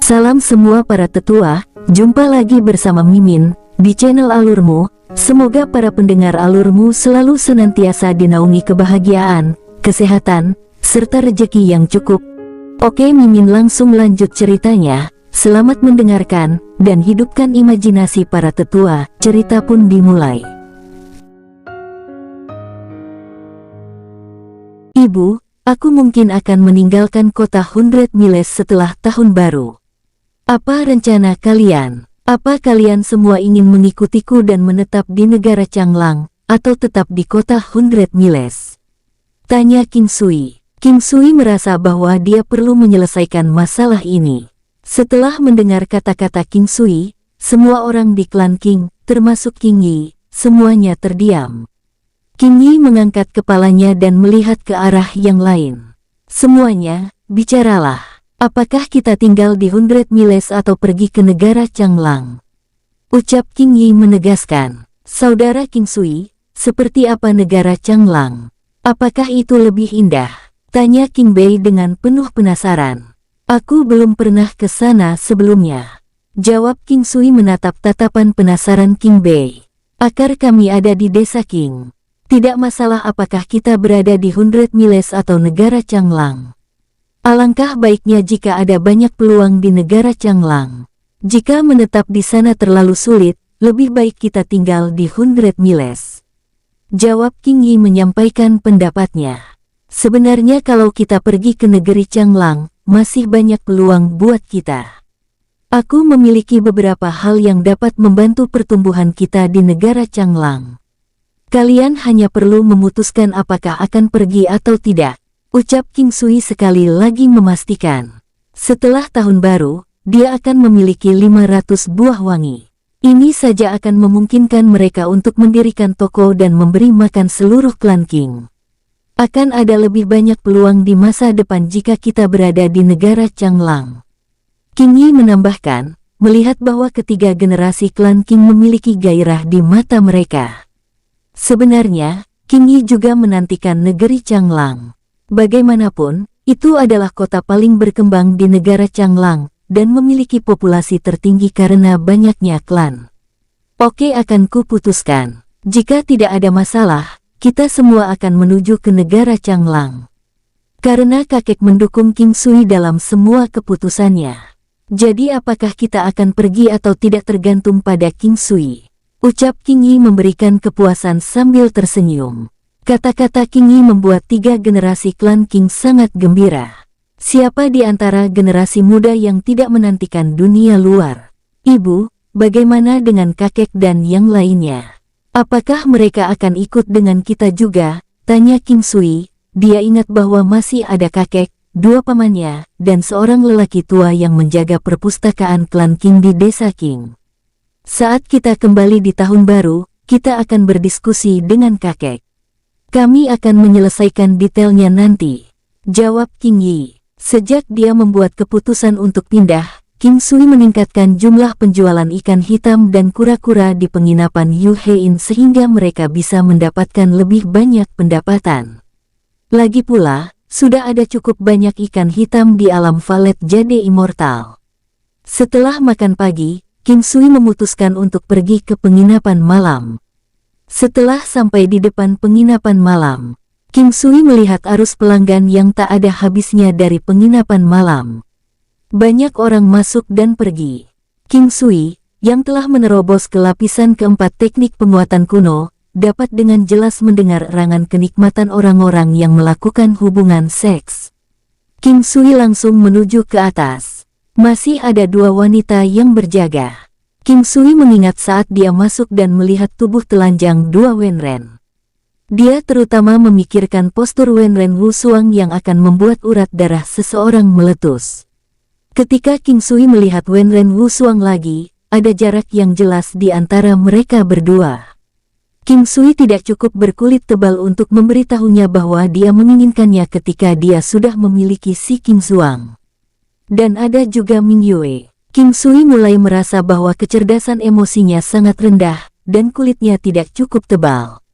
Salam semua para tetua, jumpa lagi bersama Mimin di channel Alurmu. Semoga para pendengar Alurmu selalu senantiasa dinaungi kebahagiaan, kesehatan, serta rezeki yang cukup. Oke, Mimin langsung lanjut ceritanya. Selamat mendengarkan dan hidupkan imajinasi para tetua. Cerita pun dimulai. Ibu, aku mungkin akan meninggalkan kota 100 Miles setelah tahun baru. Apa rencana kalian? Apa kalian semua ingin mengikutiku dan menetap di negara Changlang, atau tetap di kota 100 Miles? Tanya King Sui. King Sui merasa bahwa dia perlu menyelesaikan masalah ini. Setelah mendengar kata-kata King Sui, semua orang di klan King, termasuk King Yi, semuanya terdiam. King Yi mengangkat kepalanya dan melihat ke arah yang lain. Semuanya, bicaralah. Apakah kita tinggal di 100 Miles atau pergi ke negara Changlang? Ucap King Yi menegaskan. Saudara King Sui, seperti apa negara Changlang? Apakah itu lebih indah? Tanya King Bei dengan penuh penasaran. Aku belum pernah ke sana sebelumnya. Jawab King Sui menatap tatapan penasaran King Bei. Akar kami ada di desa King. Tidak masalah apakah kita berada di 100 Miles atau negara Changlang. Alangkah baiknya jika ada banyak peluang di negara Changlang. Jika menetap di sana terlalu sulit, lebih baik kita tinggal di 100 Miles. Jawab King Yi menyampaikan pendapatnya. Sebenarnya kalau kita pergi ke negeri Changlang, masih banyak peluang buat kita. Aku memiliki beberapa hal yang dapat membantu pertumbuhan kita di negara Changlang. Kalian hanya perlu memutuskan apakah akan pergi atau tidak. Ucap King Sui sekali lagi memastikan. Setelah tahun baru, dia akan memiliki 500 buah wangi. Ini saja akan memungkinkan mereka untuk mendirikan toko dan memberi makan seluruh klan King. Akan ada lebih banyak peluang di masa depan jika kita berada di negara Changlang. King Yi menambahkan, melihat bahwa ketiga generasi klan King memiliki gairah di mata mereka. Sebenarnya, King Yi juga menantikan negeri Changlang. Bagaimanapun, itu adalah kota paling berkembang di negara Changlang, dan memiliki populasi tertinggi karena banyaknya klan. Oke, akan kuputuskan. Jika tidak ada masalah, kita semua akan menuju ke negara Changlang. Karena kakek mendukung King Sui dalam semua keputusannya. Jadi apakah kita akan pergi atau tidak tergantung pada King Sui? Ucap King Yi memberikan kepuasan sambil tersenyum. Kata-kata King Yi membuat tiga generasi klan King sangat gembira. Siapa di antara generasi muda yang tidak menantikan dunia luar? Ibu, bagaimana dengan kakek dan yang lainnya? Apakah mereka akan ikut dengan kita juga? Tanya King Sui. Dia ingat bahwa masih ada kakek, dua pamannya, dan seorang lelaki tua yang menjaga perpustakaan klan King di desa King. Saat kita kembali di tahun baru, kita akan berdiskusi dengan kakek. Kami akan menyelesaikan detailnya nanti. Jawab King Yi. Sejak dia membuat keputusan untuk pindah, King Sui meningkatkan jumlah penjualan ikan hitam dan kura-kura di penginapan Yu Hein sehingga mereka bisa mendapatkan lebih banyak pendapatan. Lagi pula, sudah ada cukup banyak ikan hitam di alam Valet Jade Immortal. Setelah makan pagi, King Sui memutuskan untuk pergi ke penginapan malam. Setelah sampai di depan penginapan malam, King Sui melihat arus pelanggan yang tak ada habisnya dari penginapan malam. Banyak orang masuk dan pergi. King Sui, yang telah menerobos ke lapisan keempat teknik penguatan kuno, dapat dengan jelas mendengar erangan kenikmatan orang-orang yang melakukan hubungan seks. King Sui langsung menuju ke atas. Masih ada dua wanita yang berjaga. King Sui mengingat saat dia masuk dan melihat tubuh telanjang dua Wenren. Dia terutama memikirkan postur Wenren Wusuang yang akan membuat urat darah seseorang meletus. Ketika King Sui melihat Wenren Wusuang lagi, ada jarak yang jelas di antara mereka berdua. King Sui tidak cukup berkulit tebal untuk memberitahunya bahwa dia menginginkannya ketika dia sudah memiliki si King Zuang. Dan ada juga Ming Yue. King Sui mulai merasa bahwa kecerdasan emosinya sangat rendah, dan kulitnya tidak cukup tebal.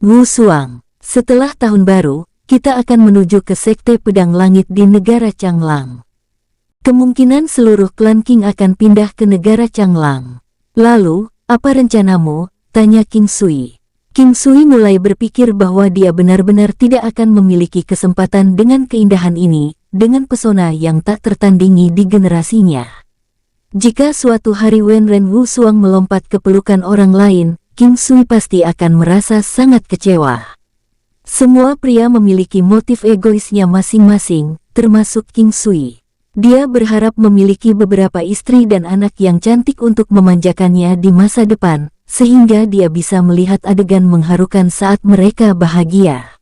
Wusuang, setelah tahun baru, kita akan menuju ke Sekte Pedang Langit di negara Changlang. Kemungkinan seluruh klan King akan pindah ke negara Changlang. Lalu, apa rencanamu? Tanya King Sui. King Sui mulai berpikir bahwa dia benar-benar tidak akan memiliki kesempatan dengan keindahan ini, dengan pesona yang tak tertandingi di generasinya. Jika suatu hari Wenren Wusuang melompat ke pelukan orang lain, King Sui pasti akan merasa sangat kecewa. Semua pria memiliki motif egoisnya masing-masing, termasuk King Sui. Dia berharap memiliki beberapa istri dan anak yang cantik untuk memanjakannya di masa depan, sehingga dia bisa melihat adegan mengharukan saat mereka bahagia.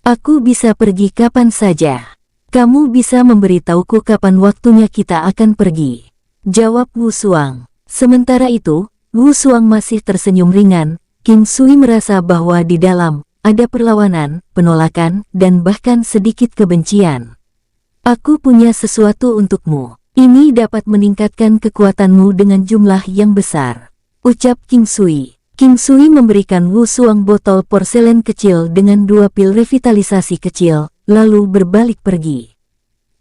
Aku bisa pergi kapan saja. Kamu bisa memberitahuku kapan waktunya kita akan pergi, jawab Wusuang. Sementara itu, Wusuang masih tersenyum ringan. King Sui merasa bahwa di dalam ada perlawanan, penolakan, dan bahkan sedikit kebencian. Aku punya sesuatu untukmu. Ini dapat meningkatkan kekuatanmu dengan jumlah yang besar, ucap King Sui. King Sui memberikan Wusuang botol porselen kecil dengan 2 pil revitalisasi kecil, lalu berbalik pergi.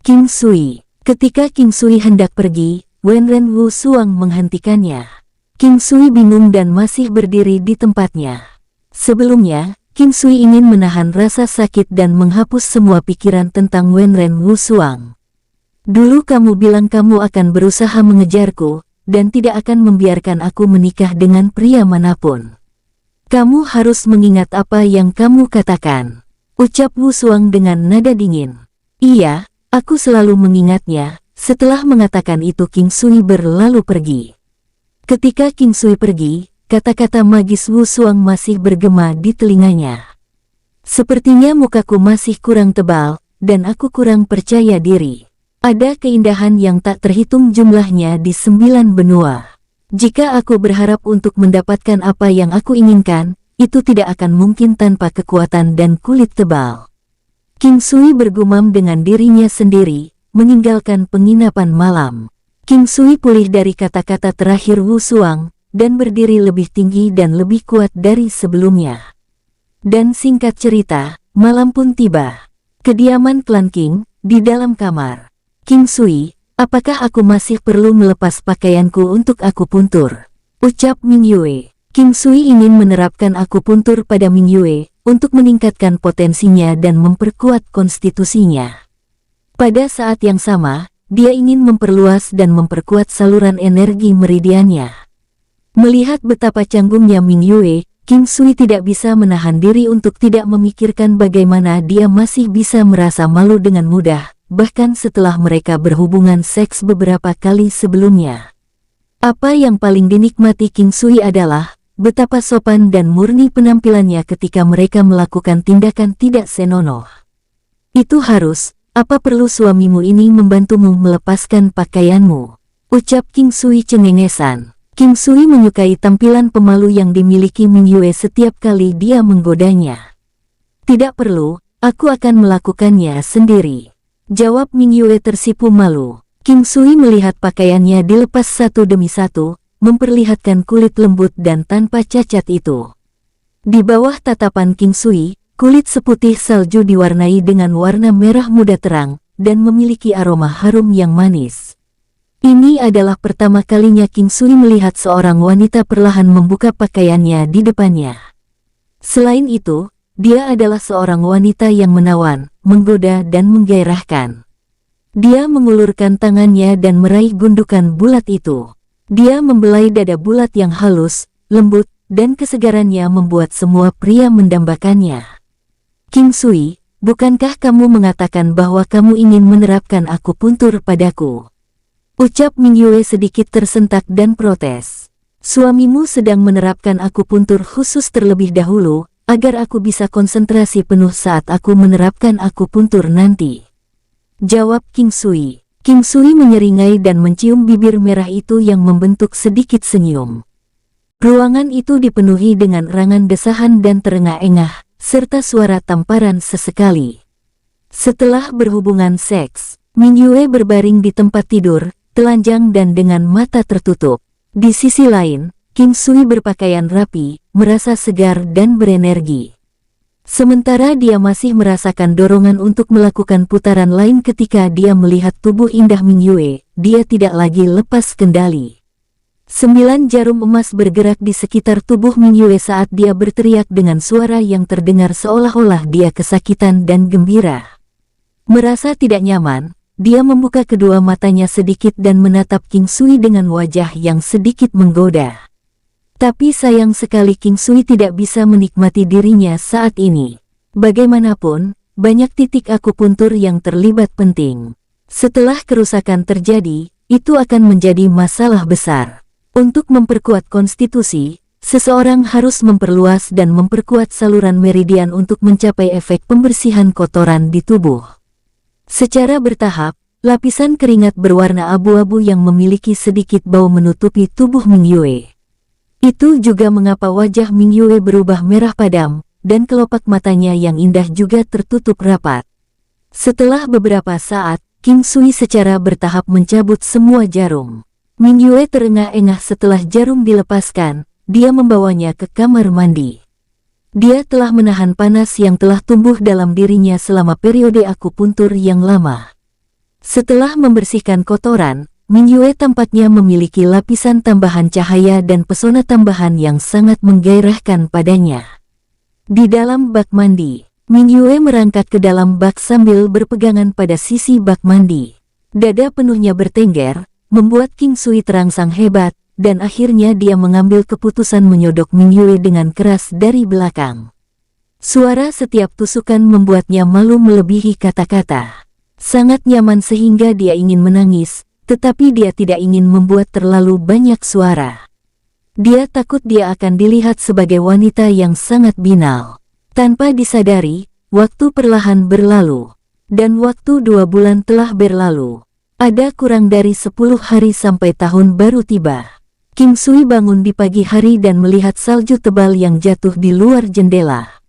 King Sui. Ketika King Sui hendak pergi, Wenren Wusuang menghentikannya. King Sui bingung dan masih berdiri di tempatnya. Sebelumnya, King Sui ingin menahan rasa sakit dan menghapus semua pikiran tentang Wenren Wusuang. Dulu kamu bilang kamu akan berusaha mengejarku, dan tidak akan membiarkan aku menikah dengan pria manapun. Kamu harus mengingat apa yang kamu katakan, ucap Wusuang dengan nada dingin. Iya, aku selalu mengingatnya. Setelah mengatakan itu King Sui berlalu pergi. Ketika King Sui pergi, kata-kata magis Wusuang masih bergema di telinganya. Sepertinya mukaku masih kurang tebal, dan aku kurang percaya diri. Ada keindahan yang tak terhitung jumlahnya di 9 benua. Jika aku berharap untuk mendapatkan apa yang aku inginkan, itu tidak akan mungkin tanpa kekuatan dan kulit tebal. King Sui bergumam dengan dirinya sendiri, meninggalkan penginapan malam. King Sui pulih dari kata-kata terakhir Wusuang, dan berdiri lebih tinggi dan lebih kuat dari sebelumnya. Dan singkat cerita, malam pun tiba. Kediaman klan King, di dalam kamar. King Sui, apakah aku masih perlu melepas pakaianku untuk akupuntur? Ucap Ming Yue. King Sui ingin menerapkan akupuntur pada Ming Yue, untuk meningkatkan potensinya dan memperkuat konstitusinya. Pada saat yang sama, dia ingin memperluas dan memperkuat saluran energi meridiannya. Melihat betapa canggungnya Ming Yue, King Sui tidak bisa menahan diri untuk tidak memikirkan bagaimana dia masih bisa merasa malu dengan mudah, bahkan setelah mereka berhubungan seks beberapa kali sebelumnya. Apa yang paling dinikmati King Sui adalah betapa sopan dan murni penampilannya ketika mereka melakukan tindakan tidak senonoh. Itu harus, apa perlu suamimu ini membantumu melepaskan pakaianmu? Ucap King Sui cengengesan. King Sui menyukai tampilan pemalu yang dimiliki Ming Yue setiap kali dia menggodanya. Tidak perlu, aku akan melakukannya sendiri, jawab Ming Yue tersipu malu. King Sui melihat pakaiannya dilepas satu demi satu, memperlihatkan kulit lembut dan tanpa cacat itu. Di bawah tatapan King Sui, kulit seputih salju diwarnai dengan warna merah muda terang, dan memiliki aroma harum yang manis. Ini adalah pertama kalinya King Sui melihat seorang wanita perlahan membuka pakaiannya di depannya. Selain itu, dia adalah seorang wanita yang menawan, menggoda dan menggairahkan. Dia mengulurkan tangannya dan meraih gundukan bulat itu. Dia membelai dada bulat yang halus, lembut, dan kesegarannya membuat semua pria mendambakannya. King Sui, bukankah kamu mengatakan bahwa kamu ingin menerapkan akupuntur padaku? Ucap Ming Yue sedikit tersentak dan protes. Suamimu sedang menerapkan akupuntur khusus terlebih dahulu, agar aku bisa konsentrasi penuh saat aku menerapkan akupuntur nanti, jawab King Sui. King Sui menyeringai dan mencium bibir merah itu yang membentuk sedikit senyum. Ruangan itu dipenuhi dengan erangan desahan dan terengah-engah, serta suara tamparan sesekali. Setelah berhubungan seks, Ming Yue berbaring di tempat tidur, telanjang dan dengan mata tertutup. Di sisi lain, King Sui berpakaian rapi, merasa segar dan berenergi. Sementara dia masih merasakan dorongan untuk melakukan putaran lain ketika dia melihat tubuh indah Ming Yue, dia tidak lagi lepas kendali. 9 jarum emas bergerak di sekitar tubuh Ming Yue saat dia berteriak dengan suara yang terdengar seolah-olah dia kesakitan dan gembira. Merasa tidak nyaman, dia membuka kedua matanya sedikit dan menatap King Sui dengan wajah yang sedikit menggoda. Tapi sayang sekali King Sui tidak bisa menikmati dirinya saat ini. Bagaimanapun, banyak titik akupuntur yang terlibat penting. Setelah kerusakan terjadi, itu akan menjadi masalah besar. Untuk memperkuat konstitusi, seseorang harus memperluas dan memperkuat saluran meridian untuk mencapai efek pembersihan kotoran di tubuh. Secara bertahap, lapisan keringat berwarna abu-abu yang memiliki sedikit bau menutupi tubuh Ming Yue. Itu juga mengapa wajah Ming Yue berubah merah padam, dan kelopak matanya yang indah juga tertutup rapat. Setelah beberapa saat, King Sui secara bertahap mencabut semua jarum. Ming Yue terengah-engah setelah jarum dilepaskan, dia membawanya ke kamar mandi. Dia telah menahan panas yang telah tumbuh dalam dirinya selama periode akupuntur yang lama. Setelah membersihkan kotoran, Ming Yue tampaknya memiliki lapisan tambahan cahaya dan pesona tambahan yang sangat menggairahkan padanya. Di dalam bak mandi, Ming Yue merangkak ke dalam bak sambil berpegangan pada sisi bak mandi. Dada penuhnya bertengger, membuat King Sui terangsang hebat, dan akhirnya dia mengambil keputusan menyodok Ming Yue dengan keras dari belakang. Suara setiap tusukan membuatnya malu melebihi kata-kata. Sangat nyaman sehingga dia ingin menangis, tetapi dia tidak ingin membuat terlalu banyak suara. Dia takut dia akan dilihat sebagai wanita yang sangat binal. Tanpa disadari, waktu perlahan berlalu. Dan waktu 2 bulan telah berlalu. Ada kurang dari 10 hari sampai tahun baru tiba. King Sui bangun di pagi hari dan melihat salju tebal yang jatuh di luar jendela.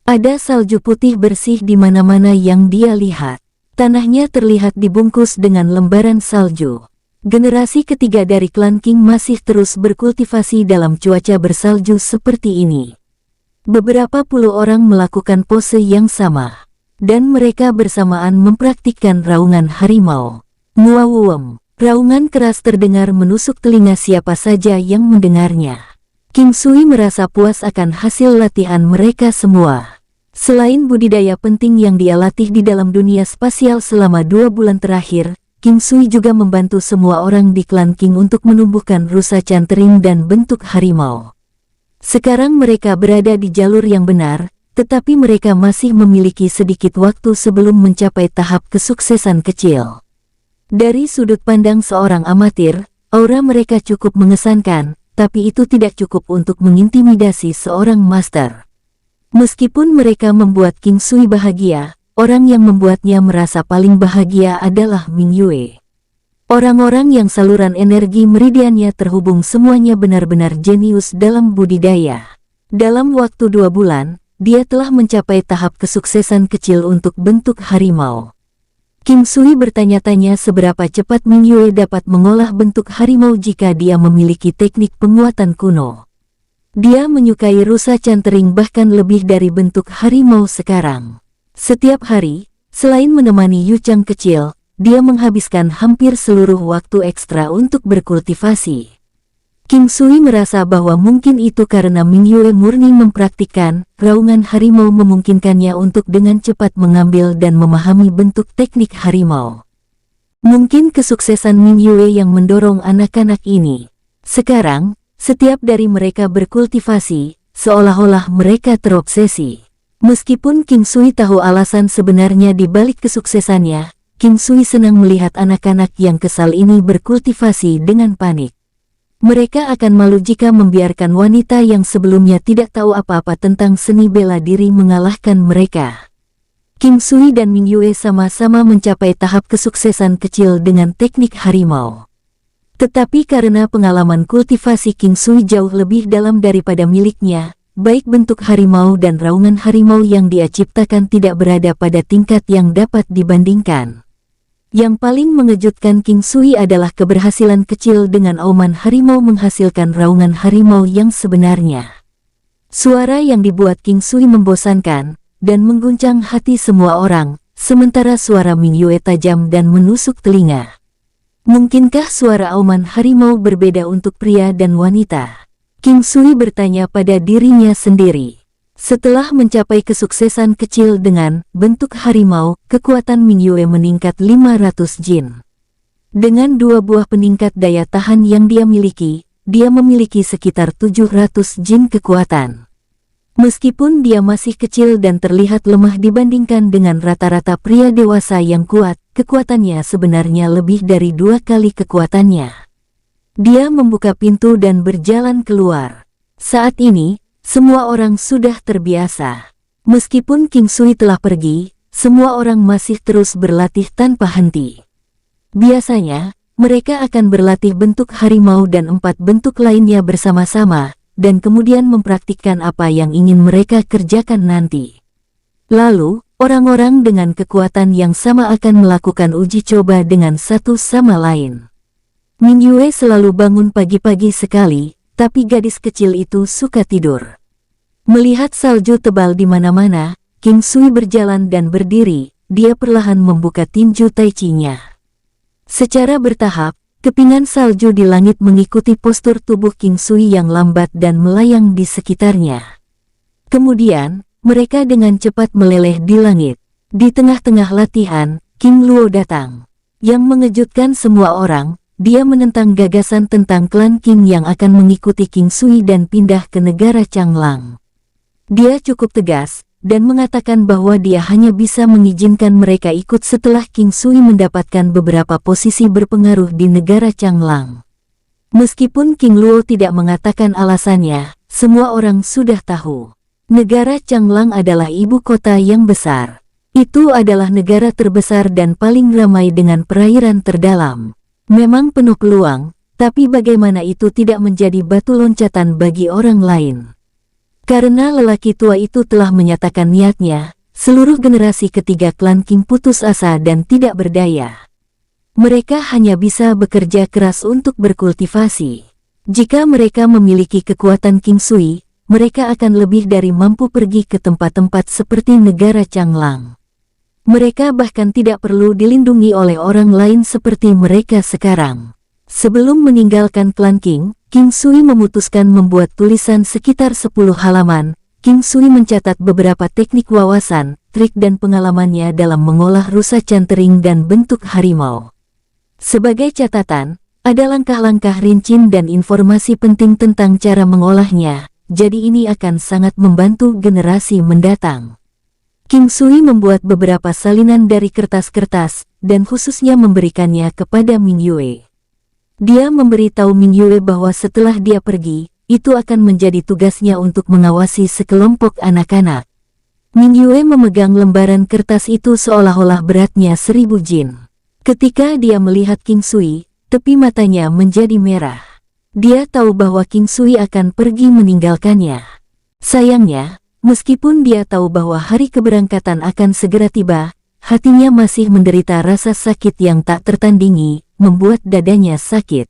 Ada salju putih bersih di mana-mana yang dia lihat. Tanahnya terlihat dibungkus dengan lembaran salju. Generasi ketiga dari klan King masih terus berkultivasi dalam cuaca bersalju seperti ini. Beberapa puluh orang melakukan pose yang sama. Dan mereka bersamaan mempraktikkan raungan harimau. Muawuem, raungan keras terdengar menusuk telinga siapa saja yang mendengarnya. King Sui merasa puas akan hasil latihan mereka semua. Selain budidaya penting yang dia latih di dalam dunia spasial selama 2 bulan terakhir, King Sui juga membantu semua orang di klan King untuk menumbuhkan rusa cantering dan bentuk harimau. Sekarang mereka berada di jalur yang benar, tetapi mereka masih memiliki sedikit waktu sebelum mencapai tahap kesuksesan kecil. Dari sudut pandang seorang amatir, aura mereka cukup mengesankan, tapi itu tidak cukup untuk mengintimidasi seorang master. Meskipun mereka membuat King Sui bahagia, orang yang membuatnya merasa paling bahagia adalah Ming Yue. Orang-orang yang saluran energi meridiannya terhubung semuanya benar-benar jenius dalam budidaya. Dalam waktu 2 bulan, dia telah mencapai tahap kesuksesan kecil untuk bentuk harimau. King Sui bertanya-tanya seberapa cepat Ming Yue dapat mengolah bentuk harimau jika dia memiliki teknik penguatan kuno. Dia menyukai rusa cantering bahkan lebih dari bentuk harimau sekarang. Setiap hari, selain menemani Yu Chang kecil, dia menghabiskan hampir seluruh waktu ekstra untuk berkultivasi. King Sui merasa bahwa mungkin itu karena Ming Yue murni mempraktikkan, raungan harimau memungkinkannya untuk dengan cepat mengambil dan memahami bentuk teknik harimau. Mungkin kesuksesan Ming Yue yang mendorong anak-anak ini. Sekarang, setiap dari mereka berkultivasi, seolah-olah mereka terobsesi. Meskipun King Sui tahu alasan sebenarnya di balik kesuksesannya, King Sui senang melihat anak-anak yang kesal ini berkultivasi dengan panik. Mereka akan malu jika membiarkan wanita yang sebelumnya tidak tahu apa-apa tentang seni bela diri mengalahkan mereka. King Sui dan Ming Yue sama-sama mencapai tahap kesuksesan kecil dengan teknik harimau. Tetapi karena pengalaman kultivasi King Sui jauh lebih dalam daripada miliknya, baik bentuk harimau dan raungan harimau yang dia ciptakan tidak berada pada tingkat yang dapat dibandingkan. Yang paling mengejutkan King Sui adalah keberhasilan kecil dengan auman harimau menghasilkan raungan harimau yang sebenarnya. Suara yang dibuat King Sui membosankan dan mengguncang hati semua orang, sementara suara Ming Yue tajam dan menusuk telinga. Mungkinkah suara auman harimau berbeda untuk pria dan wanita? King Sui bertanya pada dirinya sendiri. Setelah mencapai kesuksesan kecil dengan bentuk harimau, kekuatan Ming Yue meningkat 500 jin. Dengan 2 buah peningkat daya tahan yang dia miliki, dia memiliki sekitar 700 jin kekuatan. Meskipun dia masih kecil dan terlihat lemah dibandingkan dengan rata-rata pria dewasa yang kuat, kekuatannya sebenarnya lebih dari 2 kali kekuatannya. Dia membuka pintu dan berjalan keluar. Saat ini, semua orang sudah terbiasa. Meskipun King Sui telah pergi, semua orang masih terus berlatih tanpa henti. Biasanya, mereka akan berlatih bentuk harimau dan 4 bentuk lainnya bersama-sama, dan kemudian mempraktikkan apa yang ingin mereka kerjakan nanti. Lalu, orang-orang dengan kekuatan yang sama akan melakukan uji coba dengan satu sama lain. Ming Yue selalu bangun pagi-pagi sekali, tapi gadis kecil itu suka tidur. Melihat salju tebal di mana-mana, King Sui berjalan dan berdiri, dia perlahan membuka tinju tai chi-nya. Secara bertahap, kepingan salju di langit mengikuti postur tubuh King Sui yang lambat dan melayang di sekitarnya. Kemudian, mereka dengan cepat meleleh di langit. Di tengah-tengah latihan, King Luo datang. Yang mengejutkan semua orang, dia menentang gagasan tentang klan Qing yang akan mengikuti King Sui dan pindah ke negara Changlang. Dia cukup tegas, dan mengatakan bahwa dia hanya bisa mengizinkan mereka ikut setelah King Sui mendapatkan beberapa posisi berpengaruh di negara Changlang. Meskipun King Luo tidak mengatakan alasannya, semua orang sudah tahu. Negara Changlang adalah ibu kota yang besar. Itu adalah negara terbesar dan paling ramai dengan perairan terdalam. Memang penuh peluang, tapi bagaimana itu tidak menjadi batu loncatan bagi orang lain? Karena lelaki tua itu telah menyatakan niatnya, seluruh generasi ketiga klan Qing putus asa dan tidak berdaya. Mereka hanya bisa bekerja keras untuk berkultivasi. Jika mereka memiliki kekuatan King Sui, mereka akan lebih dari mampu pergi ke tempat-tempat seperti negara Changlang. Mereka bahkan tidak perlu dilindungi oleh orang lain seperti mereka sekarang. Sebelum meninggalkan klan Qing, King Sui memutuskan membuat tulisan sekitar 10 halaman. King Sui mencatat beberapa teknik wawasan, trik dan pengalamannya dalam mengolah rusa cantering dan bentuk harimau. Sebagai catatan, ada langkah-langkah rinci dan informasi penting tentang cara mengolahnya, jadi ini akan sangat membantu generasi mendatang. King Sui membuat beberapa salinan dari kertas-kertas, dan khususnya memberikannya kepada Ming Yue. Dia memberitahu Ming Yue bahwa setelah dia pergi, itu akan menjadi tugasnya untuk mengawasi sekelompok anak-anak. Ming Yue memegang lembaran kertas itu seolah-olah beratnya 1000 jin. Ketika dia melihat King Sui, tepi matanya menjadi merah. Dia tahu bahwa King Sui akan pergi meninggalkannya. Sayangnya, meskipun dia tahu bahwa hari keberangkatan akan segera tiba, hatinya masih menderita rasa sakit yang tak tertandingi, membuat dadanya sakit.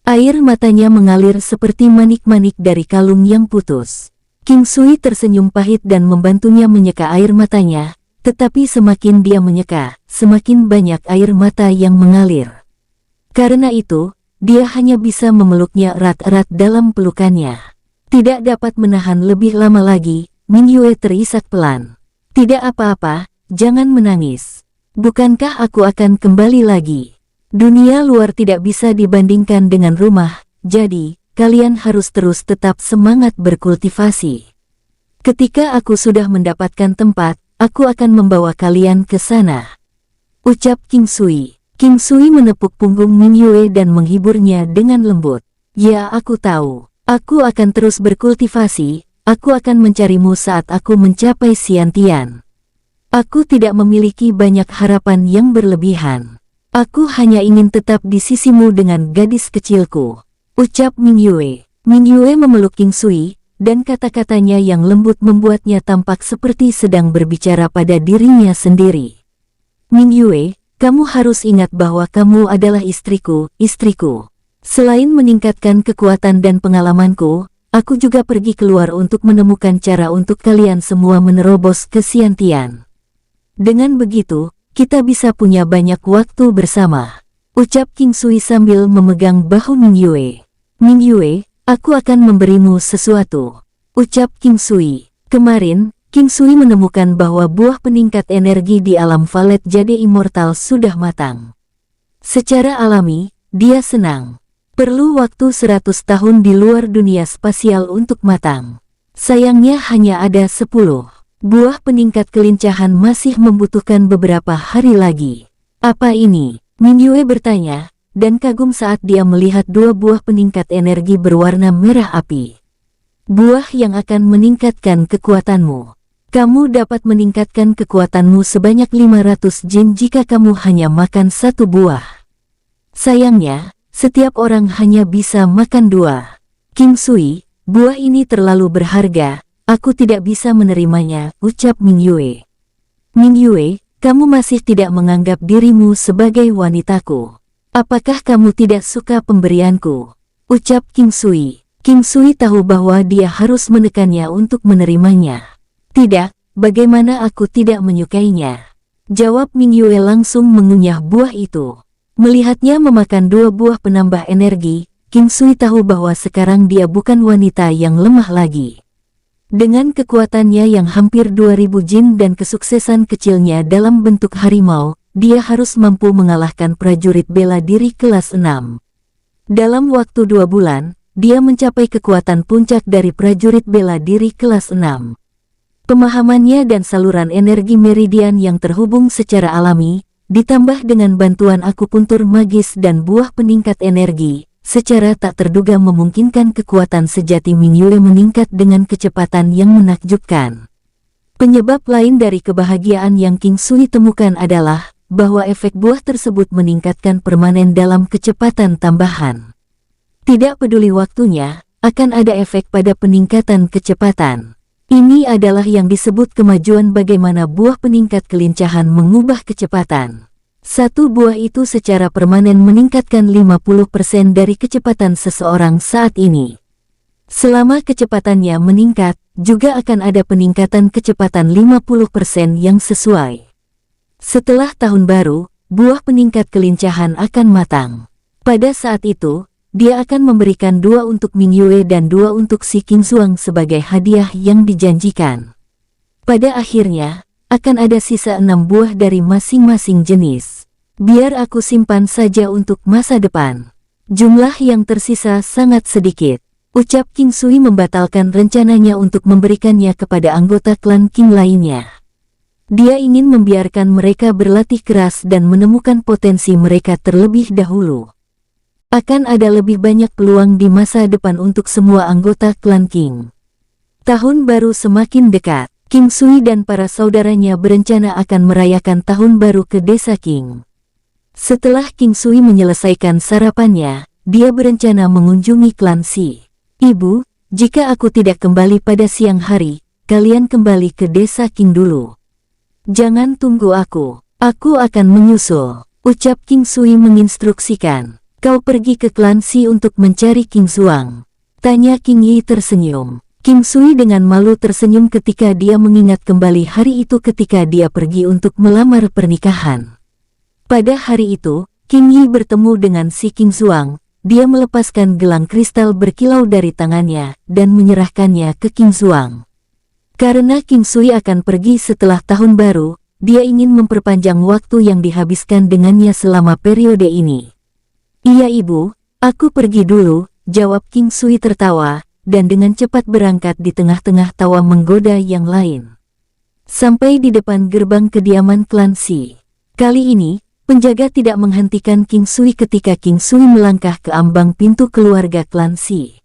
Air matanya mengalir seperti manik-manik dari kalung yang putus. King Sui tersenyum pahit dan membantunya menyeka air matanya, tetapi semakin dia menyeka, semakin banyak air mata yang mengalir. Karena itu, dia hanya bisa memeluknya erat-erat dalam pelukannya. Tidak dapat menahan lebih lama lagi, Ming Yue terisak pelan. Tidak apa-apa, jangan menangis. Bukankah aku akan kembali lagi? Dunia luar tidak bisa dibandingkan dengan rumah, jadi, kalian harus terus tetap semangat berkultivasi. Ketika aku sudah mendapatkan tempat, aku akan membawa kalian ke sana. Ucap King Sui. King Sui menepuk punggung Ming Yue dan menghiburnya dengan lembut. Ya, aku tahu. Aku akan terus berkultivasi, aku akan mencarimu saat aku mencapai Xiantian. Aku tidak memiliki banyak harapan yang berlebihan. Aku hanya ingin tetap di sisimu dengan gadis kecilku. Ucap Ming Yue. Ming Yue memeluk King Sui, dan kata-katanya yang lembut membuatnya tampak seperti sedang berbicara pada dirinya sendiri. Ming Yue, kamu harus ingat bahwa kamu adalah istriku, istriku. Selain meningkatkan kekuatan dan pengalamanku, aku juga pergi keluar untuk menemukan cara untuk kalian semua menerobos ke Xiantian. Dengan begitu, kita bisa punya banyak waktu bersama. Ucap King Sui sambil memegang bahu Ming Yue. Ming Yue, aku akan memberimu sesuatu. Ucap King Sui. Kemarin, King Sui menemukan bahwa buah peningkat energi di alam Valet Jade Immortal sudah matang. Secara alami, dia senang. Perlu waktu 100 tahun di luar dunia spasial untuk matang. Sayangnya hanya ada 10. Buah peningkat kelincahan masih membutuhkan beberapa hari lagi. Apa ini? Ming Yue bertanya, dan kagum saat dia melihat 2 buah peningkat energi berwarna merah api. Buah yang akan meningkatkan kekuatanmu. Kamu dapat meningkatkan kekuatanmu sebanyak 500 jin jika kamu hanya makan 1 buah. Sayangnya, setiap orang hanya bisa makan 2. King Sui, buah ini terlalu berharga, aku tidak bisa menerimanya, ucap Ming Yue. Ming Yue, kamu masih tidak menganggap dirimu sebagai wanitaku. Apakah kamu tidak suka pemberianku? Ucap King Sui. King Sui tahu bahwa dia harus menekannya untuk menerimanya. Tidak, bagaimana aku tidak menyukainya? Jawab Ming Yue langsung mengunyah buah itu. Melihatnya memakan 2 buah penambah energi, King Sui tahu bahwa sekarang dia bukan wanita yang lemah lagi. Dengan kekuatannya yang hampir 2000 jin dan kesuksesan kecilnya dalam bentuk harimau, dia harus mampu mengalahkan prajurit bela diri kelas 6. Dalam waktu 2 bulan, dia mencapai kekuatan puncak dari prajurit bela diri kelas 6. Pemahamannya dan saluran energi meridian yang terhubung secara alami, ditambah dengan bantuan akupuntur magis dan buah peningkat energi, secara tak terduga memungkinkan kekuatan sejati Ming Yue meningkat dengan kecepatan yang menakjubkan. Penyebab lain dari kebahagiaan yang King Sui temukan adalah bahwa efek buah tersebut meningkatkan permanen dalam kecepatan tambahan. Tidak peduli waktunya, akan ada efek pada peningkatan kecepatan. Ini adalah yang disebut kemajuan bagaimana buah peningkat kelincahan mengubah kecepatan. 1 buah itu secara permanen meningkatkan 50% dari kecepatan seseorang saat ini. Selama kecepatannya meningkat, juga akan ada peningkatan kecepatan 50% yang sesuai. Setelah tahun baru, buah peningkat kelincahan akan matang. Pada saat itu, dia akan memberikan 2 untuk Ming Yue dan 2 untuk si King Xuang sebagai hadiah yang dijanjikan. Pada akhirnya, akan ada sisa 6 buah dari masing-masing jenis. Biar aku simpan saja untuk masa depan. Jumlah yang tersisa sangat sedikit. Ucap King Sui membatalkan rencananya untuk memberikannya kepada anggota klan King lainnya. Dia ingin membiarkan mereka berlatih keras dan menemukan potensi mereka terlebih dahulu. Akan ada lebih banyak peluang di masa depan untuk semua anggota klan King. Tahun baru semakin dekat. King Sui dan para saudaranya berencana akan merayakan tahun baru ke desa King. Setelah King Sui menyelesaikan sarapannya, dia berencana mengunjungi klan Si. Ibu, jika aku tidak kembali pada siang hari, kalian kembali ke desa King dulu. Jangan tunggu aku akan menyusul, ucap King Sui menginstruksikan. Kau pergi ke klan Si untuk mencari King Xuang? Tanya King Yi tersenyum. King Sui dengan malu tersenyum ketika dia mengingat kembali hari itu ketika dia pergi untuk melamar pernikahan. Pada hari itu, King Yi bertemu dengan si King Xuang. Dia melepaskan gelang kristal berkilau dari tangannya dan menyerahkannya ke King Xuang. Karena King Sui akan pergi setelah tahun baru, dia ingin memperpanjang waktu yang dihabiskan dengannya selama periode ini. Iya ibu, aku pergi dulu, jawab King Sui tertawa, dan dengan cepat berangkat di tengah-tengah tawa menggoda yang lain. Sampai di depan gerbang kediaman klan Si. Kali ini, penjaga tidak menghentikan King Sui ketika King Sui melangkah ke ambang pintu keluarga klan Si.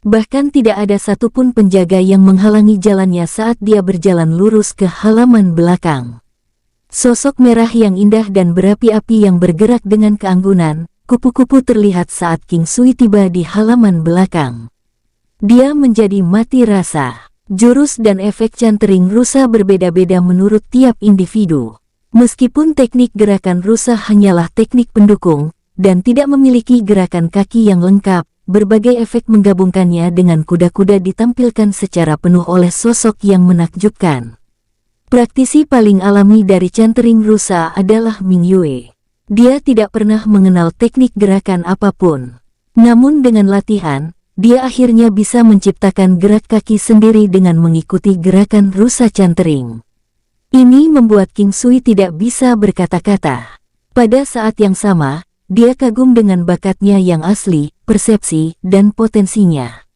Bahkan tidak ada satupun penjaga yang menghalangi jalannya saat dia berjalan lurus ke halaman belakang. Sosok merah yang indah dan berapi-api yang bergerak dengan keanggunan, kupu-kupu terlihat saat King Sui tiba di halaman belakang. Dia menjadi mati rasa. Jurus dan efek cantering rusa berbeda-beda menurut tiap individu. Meskipun teknik gerakan rusa hanyalah teknik pendukung, dan tidak memiliki gerakan kaki yang lengkap, berbagai efek menggabungkannya dengan kuda-kuda ditampilkan secara penuh oleh sosok yang menakjubkan. Praktisi paling alami dari Cantering rusa adalah Ming Yue. Dia tidak pernah mengenal teknik gerakan apapun. Namun dengan latihan, dia akhirnya bisa menciptakan gerak kaki sendiri dengan mengikuti gerakan rusa Cantering. Ini membuat King Sui tidak bisa berkata-kata. Pada saat yang sama, dia kagum dengan bakatnya yang asli, persepsi, dan potensinya.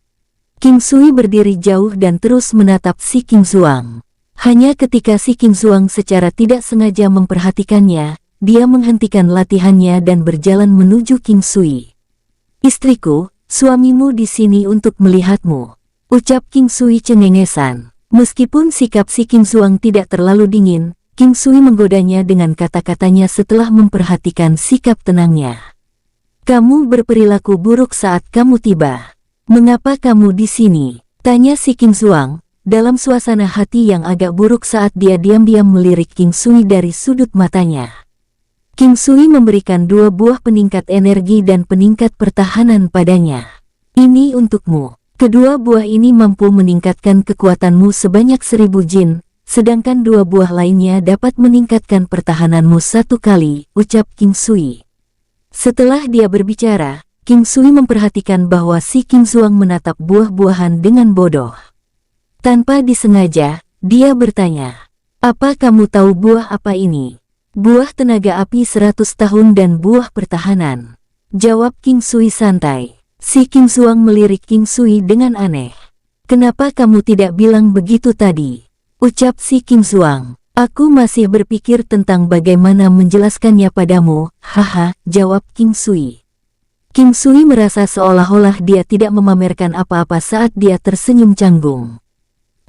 King Sui berdiri jauh dan terus menatap si King Zuang. Hanya ketika si King Zuang secara tidak sengaja memperhatikannya, dia menghentikan latihannya dan berjalan menuju King Sui. "Istriku, suamimu di sini untuk melihatmu," ucap King Sui cengengesan. Meskipun sikap si King Zuang tidak terlalu dingin, King Sui menggodanya dengan kata-katanya setelah memperhatikan sikap tenangnya. "Kamu berperilaku buruk saat kamu tiba. Mengapa kamu di sini?" tanya si King Zuang, dalam suasana hati yang agak buruk saat dia diam-diam melirik King Sui dari sudut matanya. King Sui memberikan 2 buah peningkat energi dan peningkat pertahanan padanya. "Ini untukmu. Kedua buah ini mampu meningkatkan kekuatanmu sebanyak 1000 jin, sedangkan 2 buah lainnya dapat meningkatkan pertahananmu 1 kali," ucap King Sui. Setelah dia berbicara, King Sui memperhatikan bahwa si King Zuang menatap buah-buahan dengan bodoh. Tanpa disengaja, dia bertanya, "Apa kamu tahu buah apa ini?" "Buah tenaga api 100 tahun dan buah pertahanan," jawab King Sui santai. Si King Zuang melirik King Sui dengan aneh. "Kenapa kamu tidak bilang begitu tadi?" ucap si King Zuang. "Aku masih berpikir tentang bagaimana menjelaskannya padamu," haha, jawab King Sui. King Sui merasa seolah-olah dia tidak memamerkan apa-apa saat dia tersenyum canggung.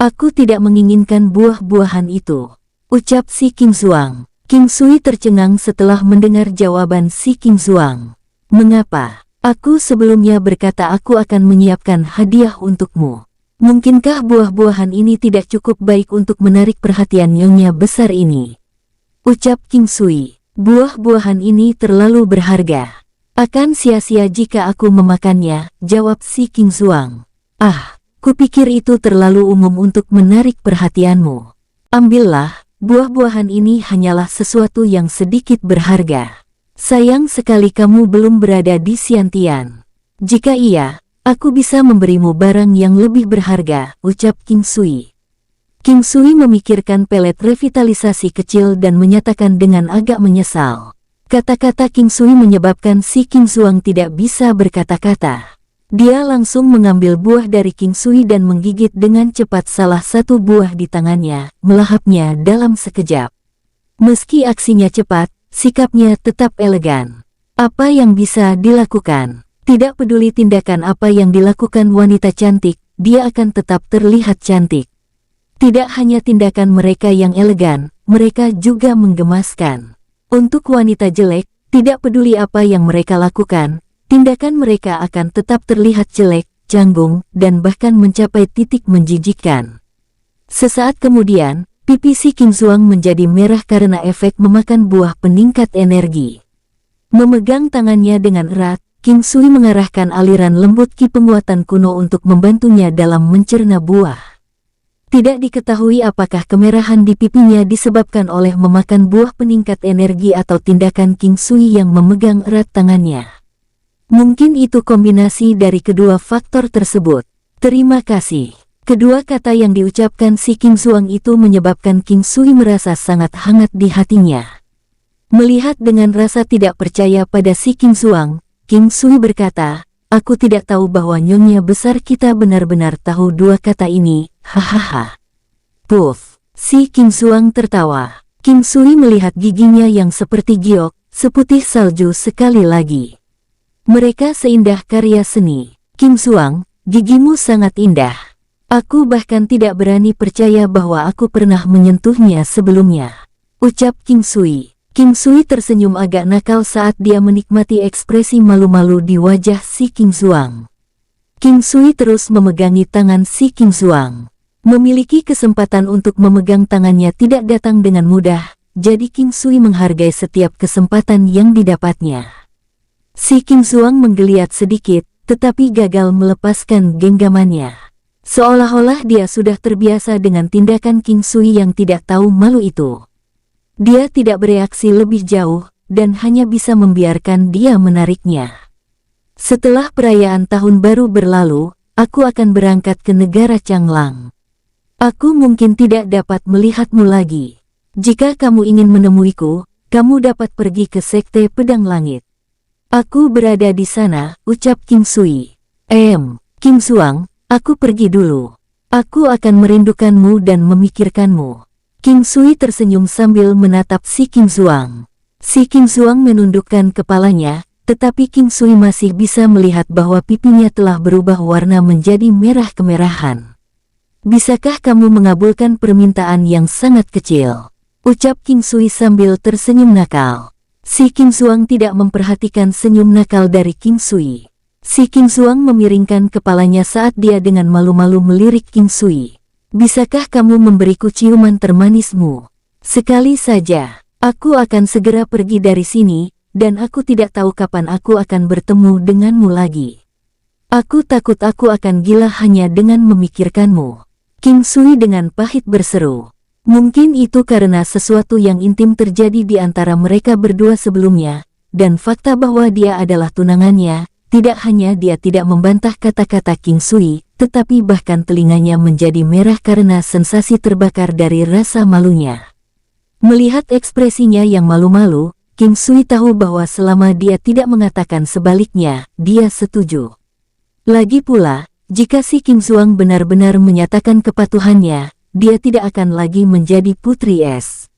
"Aku tidak menginginkan buah-buahan itu," ucap si King Zuang. King Sui tercengang setelah mendengar jawaban si King Zuang. "Mengapa? Aku sebelumnya berkata aku akan menyiapkan hadiah untukmu. Mungkinkah buah-buahan ini tidak cukup baik untuk menarik perhatian nyonya besar ini?" ucap King Sui. "Buah-buahan ini terlalu berharga. Akan sia-sia jika aku memakannya," jawab si King Zuang. "Ah, kupikir itu terlalu umum untuk menarik perhatianmu. Ambillah, buah-buahan ini hanyalah sesuatu yang sedikit berharga. Sayang sekali kamu belum berada di Xiantian. Jika iya, aku bisa memberimu barang yang lebih berharga," ucap King Sui. King Sui memikirkan pelet revitalisasi kecil dan menyatakan dengan agak menyesal. Kata-kata King Sui menyebabkan si King Zuang tidak bisa berkata-kata. Dia langsung mengambil buah dari King Sui dan menggigit dengan cepat salah satu buah di tangannya, melahapnya dalam sekejap. Meski aksinya cepat, sikapnya tetap elegan. Apa yang bisa dilakukan? Tidak peduli tindakan apa yang dilakukan wanita cantik, dia akan tetap terlihat cantik. Tidak hanya tindakan mereka yang elegan, mereka juga menggemaskan. Untuk wanita jelek, tidak peduli apa yang mereka lakukan, tindakan mereka akan tetap terlihat jelek, canggung, dan bahkan mencapai titik menjijikkan. Sesaat kemudian, pipi si King Zuang menjadi merah karena efek memakan buah peningkat energi. Memegang tangannya dengan erat, King Sui mengarahkan aliran lembut ki penguatan kuno untuk membantunya dalam mencerna buah. Tidak diketahui apakah kemerahan di pipinya disebabkan oleh memakan buah peningkat energi atau tindakan King Sui yang memegang erat tangannya. Mungkin itu kombinasi dari kedua faktor tersebut. "Terima kasih." Kedua kata yang diucapkan si King Zuang itu menyebabkan King Sui merasa sangat hangat di hatinya. Melihat dengan rasa tidak percaya pada si King Zuang, King Sui berkata, "Aku tidak tahu bahwa nyonya besar kita benar-benar tahu dua kata ini, hahaha." Puff, si King Zuang tertawa. King Sui melihat giginya yang seperti giok, seputih salju sekali lagi. "Mereka seindah karya seni. King Zuang, gigimu sangat indah. Aku bahkan tidak berani percaya bahwa aku pernah menyentuhnya sebelumnya," ucap King Sui. King Sui tersenyum agak nakal saat dia menikmati ekspresi malu-malu di wajah si King Zuang. King Sui terus memegangi tangan si King Zuang. Memiliki kesempatan untuk memegang tangannya tidak datang dengan mudah, jadi King Sui menghargai setiap kesempatan yang didapatnya. Si King Zuang menggeliat sedikit, tetapi gagal melepaskan genggamannya. Seolah-olah dia sudah terbiasa dengan tindakan King Sui yang tidak tahu malu itu. Dia tidak bereaksi lebih jauh, dan hanya bisa membiarkan dia menariknya. Setelah perayaan tahun baru berlalu, aku akan berangkat ke negara Changlang. Aku mungkin tidak dapat melihatmu lagi. Jika kamu ingin menemuiku, kamu dapat pergi ke Sekte Pedang Langit. Aku berada di sana, ucap King Sui. King Xuang, aku pergi dulu. Aku akan merindukanmu dan memikirkanmu. King Sui tersenyum sambil menatap si King Xuang. Si King Xuang menundukkan kepalanya, tetapi King Sui masih bisa melihat bahwa pipinya telah berubah warna menjadi merah kemerahan. Bisakah kamu mengabulkan permintaan yang sangat kecil? Ucap King Sui sambil tersenyum nakal. Si King Xuang tidak memperhatikan senyum nakal dari King Sui. Si King Xuang memiringkan kepalanya saat dia dengan malu-malu melirik King Sui. Bisakah kamu memberiku ciuman termanismu? Sekali saja, aku akan segera pergi dari sini, dan aku tidak tahu kapan aku akan bertemu denganmu lagi. Aku takut aku akan gila hanya dengan memikirkanmu. King Sui dengan pahit berseru. Mungkin itu karena sesuatu yang intim terjadi di antara mereka berdua sebelumnya, dan fakta bahwa dia adalah tunangannya. Tidak hanya dia tidak membantah kata-kata King Sui, tetapi bahkan telinganya menjadi merah karena sensasi terbakar dari rasa malunya. Melihat ekspresinya yang malu-malu, King Sui tahu bahwa selama dia tidak mengatakan sebaliknya, dia setuju. Lagi pula, jika si King Xuang benar-benar menyatakan kepatuhannya, dia tidak akan lagi menjadi putri es.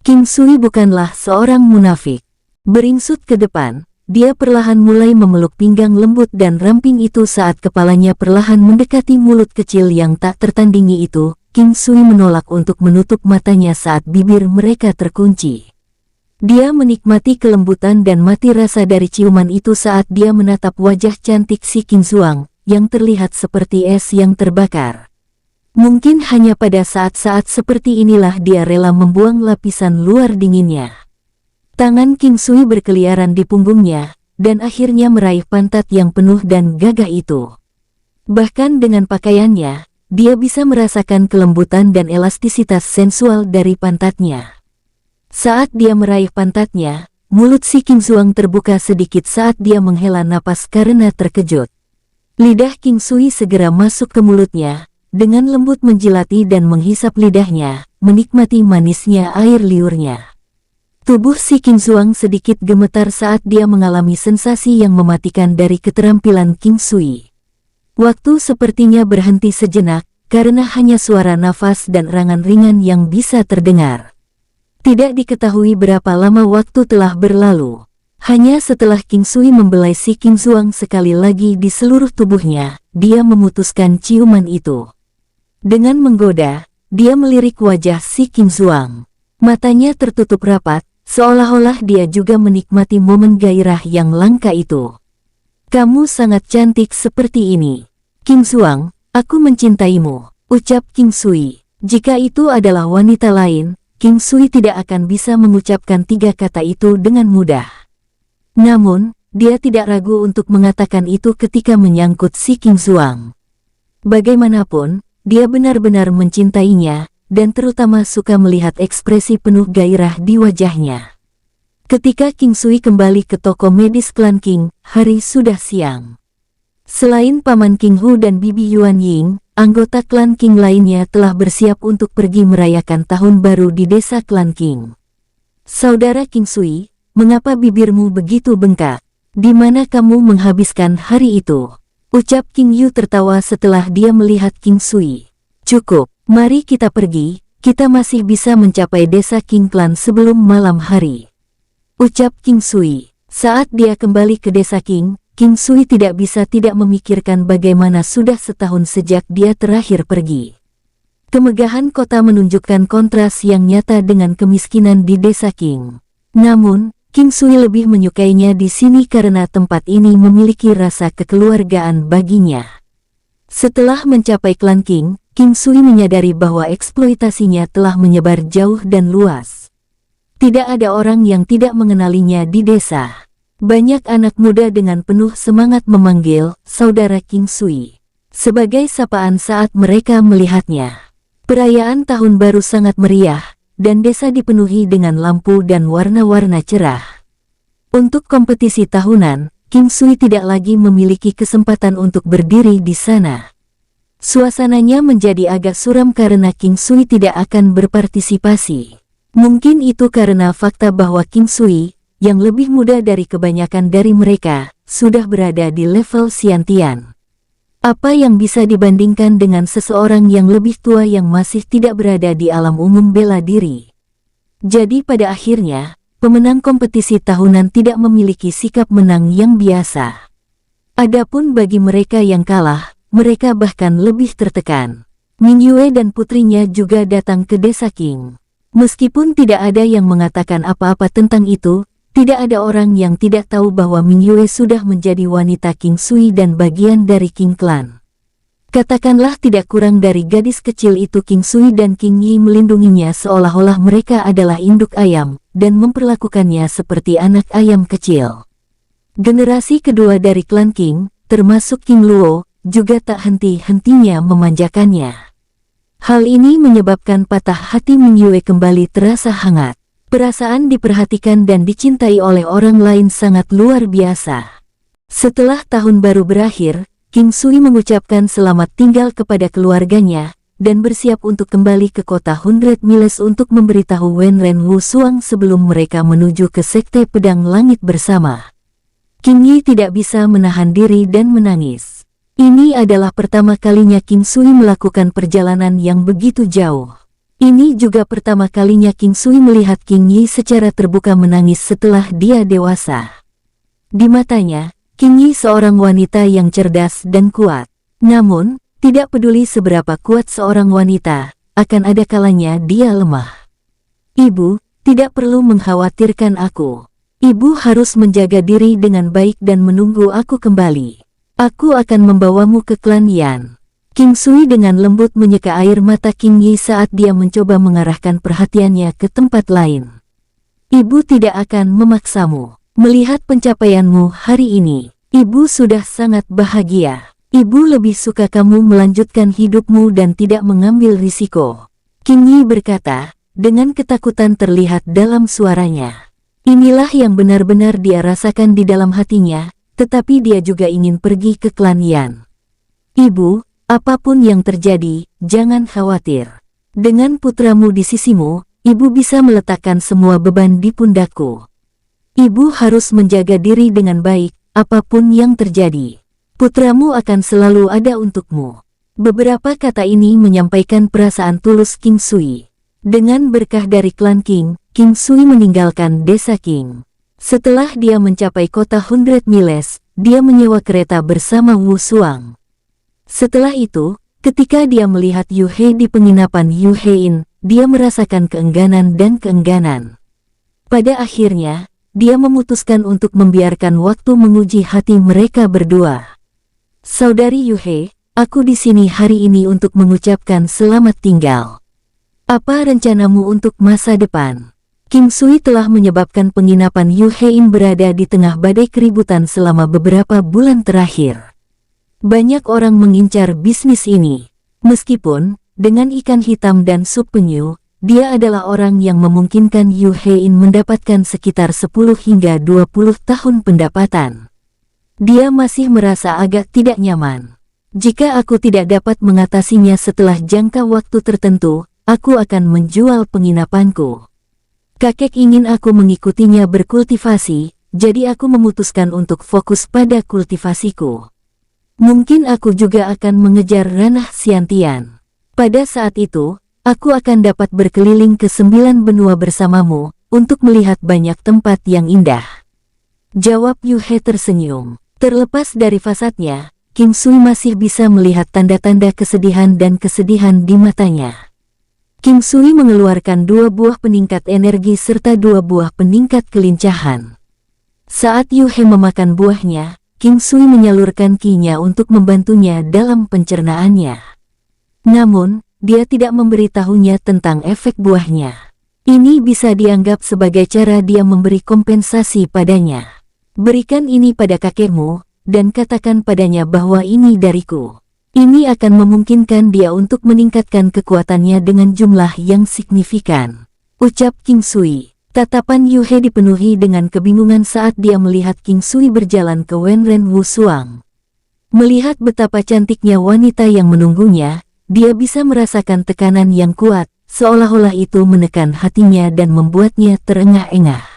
King Sui bukanlah seorang munafik. Beringsut ke depan, dia perlahan mulai memeluk pinggang lembut dan ramping itu saat kepalanya perlahan mendekati mulut kecil yang tak tertandingi itu. King Sui menolak untuk menutup matanya saat bibir mereka terkunci. Dia menikmati kelembutan dan mati rasa dari ciuman itu saat dia menatap wajah cantik si King Xuang, yang terlihat seperti es yang terbakar. Mungkin hanya pada saat-saat seperti inilah dia rela membuang lapisan luar dinginnya. Tangan King Sui berkeliaran di punggungnya, dan akhirnya meraih pantat yang penuh dan gagah itu. Bahkan dengan pakaiannya, dia bisa merasakan kelembutan dan elastisitas sensual dari pantatnya. Saat dia meraih pantatnya, mulut si King Xuang terbuka sedikit saat dia menghela napas karena terkejut. Lidah King Sui segera masuk ke mulutnya, dengan lembut menjilati dan menghisap lidahnya, menikmati manisnya air liurnya. Tubuh si King Xuang sedikit gemetar saat dia mengalami sensasi yang mematikan dari keterampilan King Sui. Waktu sepertinya berhenti sejenak, karena hanya suara nafas dan erangan ringan yang bisa terdengar. Tidak diketahui berapa lama waktu telah berlalu. Hanya setelah King Sui membelai si King Xuang sekali lagi di seluruh tubuhnya, dia memutuskan ciuman itu. Dengan menggoda, dia melirik wajah si King Xuang. Matanya tertutup rapat, seolah-olah dia juga menikmati momen gairah yang langka itu. Kamu sangat cantik seperti ini. King Xuang, aku mencintaimu, ucap King Sui. Jika itu adalah wanita lain, King Sui tidak akan bisa mengucapkan 3 kata itu dengan mudah. Namun, dia tidak ragu untuk mengatakan itu ketika menyangkut si King Xuang. Bagaimanapun, dia benar-benar mencintainya, dan terutama suka melihat ekspresi penuh gairah di wajahnya. Ketika King Sui kembali ke toko medis klan King, hari sudah siang. Selain Paman King Hu dan Bibi Yuan Ying, anggota klan King lainnya telah bersiap untuk pergi merayakan tahun baru di desa klan King. Saudara King Sui, mengapa bibirmu begitu bengkak? Di mana kamu menghabiskan hari itu? Ucap King Yu tertawa setelah dia melihat King Sui. Cukup. Mari kita pergi, kita masih bisa mencapai desa King Clan sebelum malam hari. Ucap King Sui. Saat dia kembali ke desa King, King Sui tidak bisa tidak memikirkan bagaimana sudah setahun sejak dia terakhir pergi. Kemegahan kota menunjukkan kontras yang nyata dengan kemiskinan di desa King. Namun, King Sui lebih menyukainya di sini karena tempat ini memiliki rasa kekeluargaan baginya. Setelah mencapai klan King, King Sui menyadari bahwa eksploitasinya telah menyebar jauh dan luas. Tidak ada orang yang tidak mengenalinya di desa. Banyak anak muda dengan penuh semangat memanggil Saudara King Sui sebagai sapaan saat mereka melihatnya. Perayaan Tahun Baru sangat meriah, dan desa dipenuhi dengan lampu dan warna-warna cerah. Untuk kompetisi tahunan, King Sui tidak lagi memiliki kesempatan untuk berdiri di sana. Suasananya menjadi agak suram karena King Sui tidak akan berpartisipasi. Mungkin itu karena fakta bahwa King Sui, yang lebih muda dari kebanyakan dari mereka, sudah berada di level Xiantian. Apa yang bisa dibandingkan dengan seseorang yang lebih tua yang masih tidak berada di alam umum bela diri? Jadi pada akhirnya, pemenang kompetisi tahunan tidak memiliki sikap menang yang biasa. Adapun bagi mereka yang kalah, mereka bahkan lebih tertekan. Ming Yue dan putrinya juga datang ke desa King. Meskipun tidak ada yang mengatakan apa-apa tentang itu, tidak ada orang yang tidak tahu bahwa Ming Yue sudah menjadi wanita King Sui dan bagian dari King Clan. Katakanlah tidak kurang dari gadis kecil itu King Sui dan King Yi melindunginya seolah-olah mereka adalah induk ayam, dan memperlakukannya seperti anak ayam kecil. Generasi kedua dari klan King, termasuk King Luo, juga tak henti-hentinya memanjakannya. Hal ini menyebabkan patah hati Ming Yue kembali terasa hangat. Perasaan diperhatikan dan dicintai oleh orang lain sangat luar biasa. Setelah tahun baru berakhir, King Sui mengucapkan selamat tinggal kepada keluarganya, dan bersiap untuk kembali ke kota 100 Miles untuk memberitahu Wen Ren Wu Suang sebelum mereka menuju ke Sekte Pedang Langit bersama. King Yi tidak bisa menahan diri dan menangis. Ini adalah pertama kalinya King Sui melakukan perjalanan yang begitu jauh. Ini juga pertama kalinya King Sui melihat King Yi secara terbuka menangis setelah dia dewasa. Di matanya, King Yi seorang wanita yang cerdas dan kuat. Namun, tidak peduli seberapa kuat seorang wanita, akan ada kalanya dia lemah. Ibu, tidak perlu mengkhawatirkan aku. Ibu harus menjaga diri dengan baik dan menunggu aku kembali. Aku akan membawamu ke klan Yan. King Sui dengan lembut menyeka air mata King Yi saat dia mencoba mengarahkan perhatiannya ke tempat lain. Ibu tidak akan memaksamu. Melihat pencapaianmu hari ini, ibu sudah sangat bahagia. Ibu lebih suka kamu melanjutkan hidupmu dan tidak mengambil risiko. King Yi berkata, dengan ketakutan terlihat dalam suaranya. Inilah yang benar-benar dia rasakan di dalam hatinya, tetapi dia juga ingin pergi ke klan Yan. Ibu, apapun yang terjadi, jangan khawatir. Dengan putramu di sisimu, ibu bisa meletakkan semua beban di pundakku. Ibu harus menjaga diri dengan baik, apapun yang terjadi. Putramu akan selalu ada untukmu. Beberapa kata ini menyampaikan perasaan tulus King Sui. Dengan berkah dari klan King, King Sui meninggalkan desa King. Setelah dia mencapai kota 100 Miles, dia menyewa kereta bersama Wu Suang. Setelah itu, ketika dia melihat Yu He di penginapan Yu He Inn, dia merasakan keengganan dan keengganan. Pada akhirnya, dia memutuskan untuk membiarkan waktu menguji hati mereka berdua. Saudari Yu He, aku di sini hari ini untuk mengucapkan selamat tinggal. Apa rencanamu untuk masa depan? King Sui telah menyebabkan penginapan Yu He Inn berada di tengah badai keributan selama beberapa bulan terakhir. Banyak orang mengincar bisnis ini. Meskipun, dengan ikan hitam dan sup penyu, dia adalah orang yang memungkinkan Yu He Inn mendapatkan sekitar 10 hingga 20 tahun pendapatan. Dia masih merasa agak tidak nyaman. Jika aku tidak dapat mengatasinya setelah jangka waktu tertentu, aku akan menjual penginapanku. Kakek ingin aku mengikutinya berkultivasi, jadi aku memutuskan untuk fokus pada kultivasiku. Mungkin aku juga akan mengejar ranah Xiantian. Pada saat itu, aku akan dapat berkeliling ke 9 benua bersamamu, untuk melihat banyak tempat yang indah. Jawab Yu He tersenyum. Terlepas dari fasadnya, King Sui masih bisa melihat tanda-tanda kesedihan dan kesedihan di matanya. King Sui mengeluarkan 2 buah peningkat energi serta 2 buah peningkat kelincahan. Saat Yu He memakan buahnya, King Sui menyalurkan ki-nya untuk membantunya dalam pencernaannya. Namun, dia tidak memberitahunya tentang efek buahnya. Ini bisa dianggap sebagai cara dia memberi kompensasi padanya. Berikan ini pada kakekmu, dan katakan padanya bahwa ini dariku. Ini akan memungkinkan dia untuk meningkatkan kekuatannya dengan jumlah yang signifikan. Ucap King Sui. Tatapan Yu He dipenuhi dengan kebingungan saat dia melihat King Sui berjalan ke Wenren Wusuang. Melihat betapa cantiknya wanita yang menunggunya, dia bisa merasakan tekanan yang kuat, seolah-olah itu menekan hatinya dan membuatnya terengah-engah.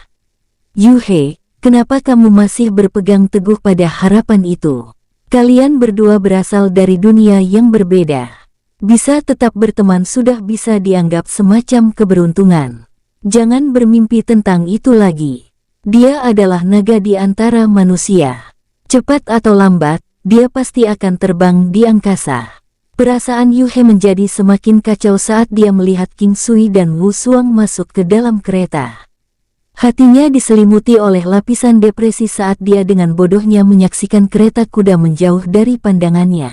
Yu He, kenapa kamu masih berpegang teguh pada harapan itu? Kalian berdua berasal dari dunia yang berbeda. Bisa tetap berteman sudah bisa dianggap semacam keberuntungan. Jangan bermimpi tentang itu lagi. Dia adalah naga di antara manusia. Cepat atau lambat, dia pasti akan terbang di angkasa. Perasaan Yu He menjadi semakin kacau saat dia melihat King Sui dan Wu Suang masuk ke dalam kereta. Hatinya diselimuti oleh lapisan depresi saat dia dengan bodohnya menyaksikan kereta kuda menjauh dari pandangannya.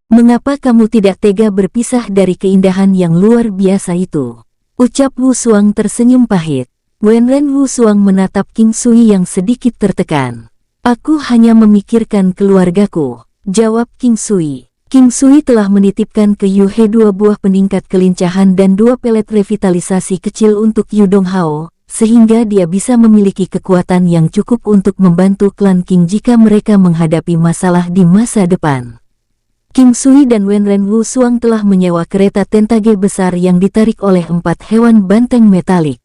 Mengapa kamu tidak tega berpisah dari keindahan yang luar biasa itu? Ucap Wu Suang tersenyum pahit. Wenren Wu Suang menatap King Sui yang sedikit tertekan. Aku hanya memikirkan keluargaku, jawab King Sui. King Sui telah menitipkan ke Yu He 2 buah peningkat kelincahan dan 2 pelet revitalisasi kecil untuk Yu Donghao, sehingga dia bisa memiliki kekuatan yang cukup untuk membantu klan King jika mereka menghadapi masalah di masa depan. King Sui dan Wenren Wu Suang telah menyewa kereta tentage besar yang ditarik oleh 4 hewan banteng metalik.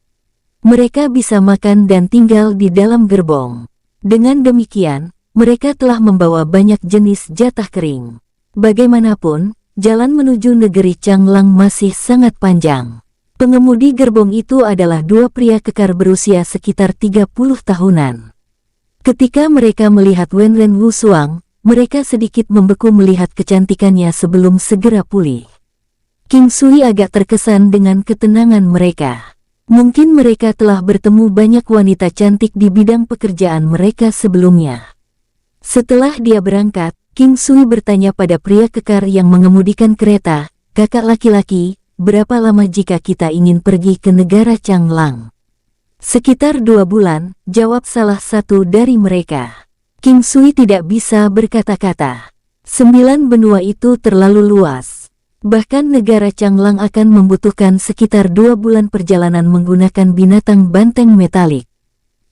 Mereka bisa makan dan tinggal di dalam gerbong. Dengan demikian, mereka telah membawa banyak jenis jatah kering. Bagaimanapun, jalan menuju negeri Changlang masih sangat panjang. Pengemudi gerbong itu adalah 2 pria kekar berusia sekitar 30 tahunan. Ketika mereka melihat Wenren Wu Suang, mereka sedikit membeku melihat kecantikannya sebelum segera pulih. King Sui agak terkesan dengan ketenangan mereka. Mungkin mereka telah bertemu banyak wanita cantik di bidang pekerjaan mereka sebelumnya. Setelah dia berangkat, King Sui bertanya pada pria kekar yang mengemudikan kereta, "Kakak laki-laki, berapa lama jika kita ingin pergi ke negara Changlang?" "Sekitar 2 bulan, jawab salah satu dari mereka. King Sui tidak bisa berkata-kata. 9 benua itu terlalu luas. Bahkan negara Changlang akan membutuhkan sekitar 2 bulan perjalanan menggunakan binatang banteng metalik.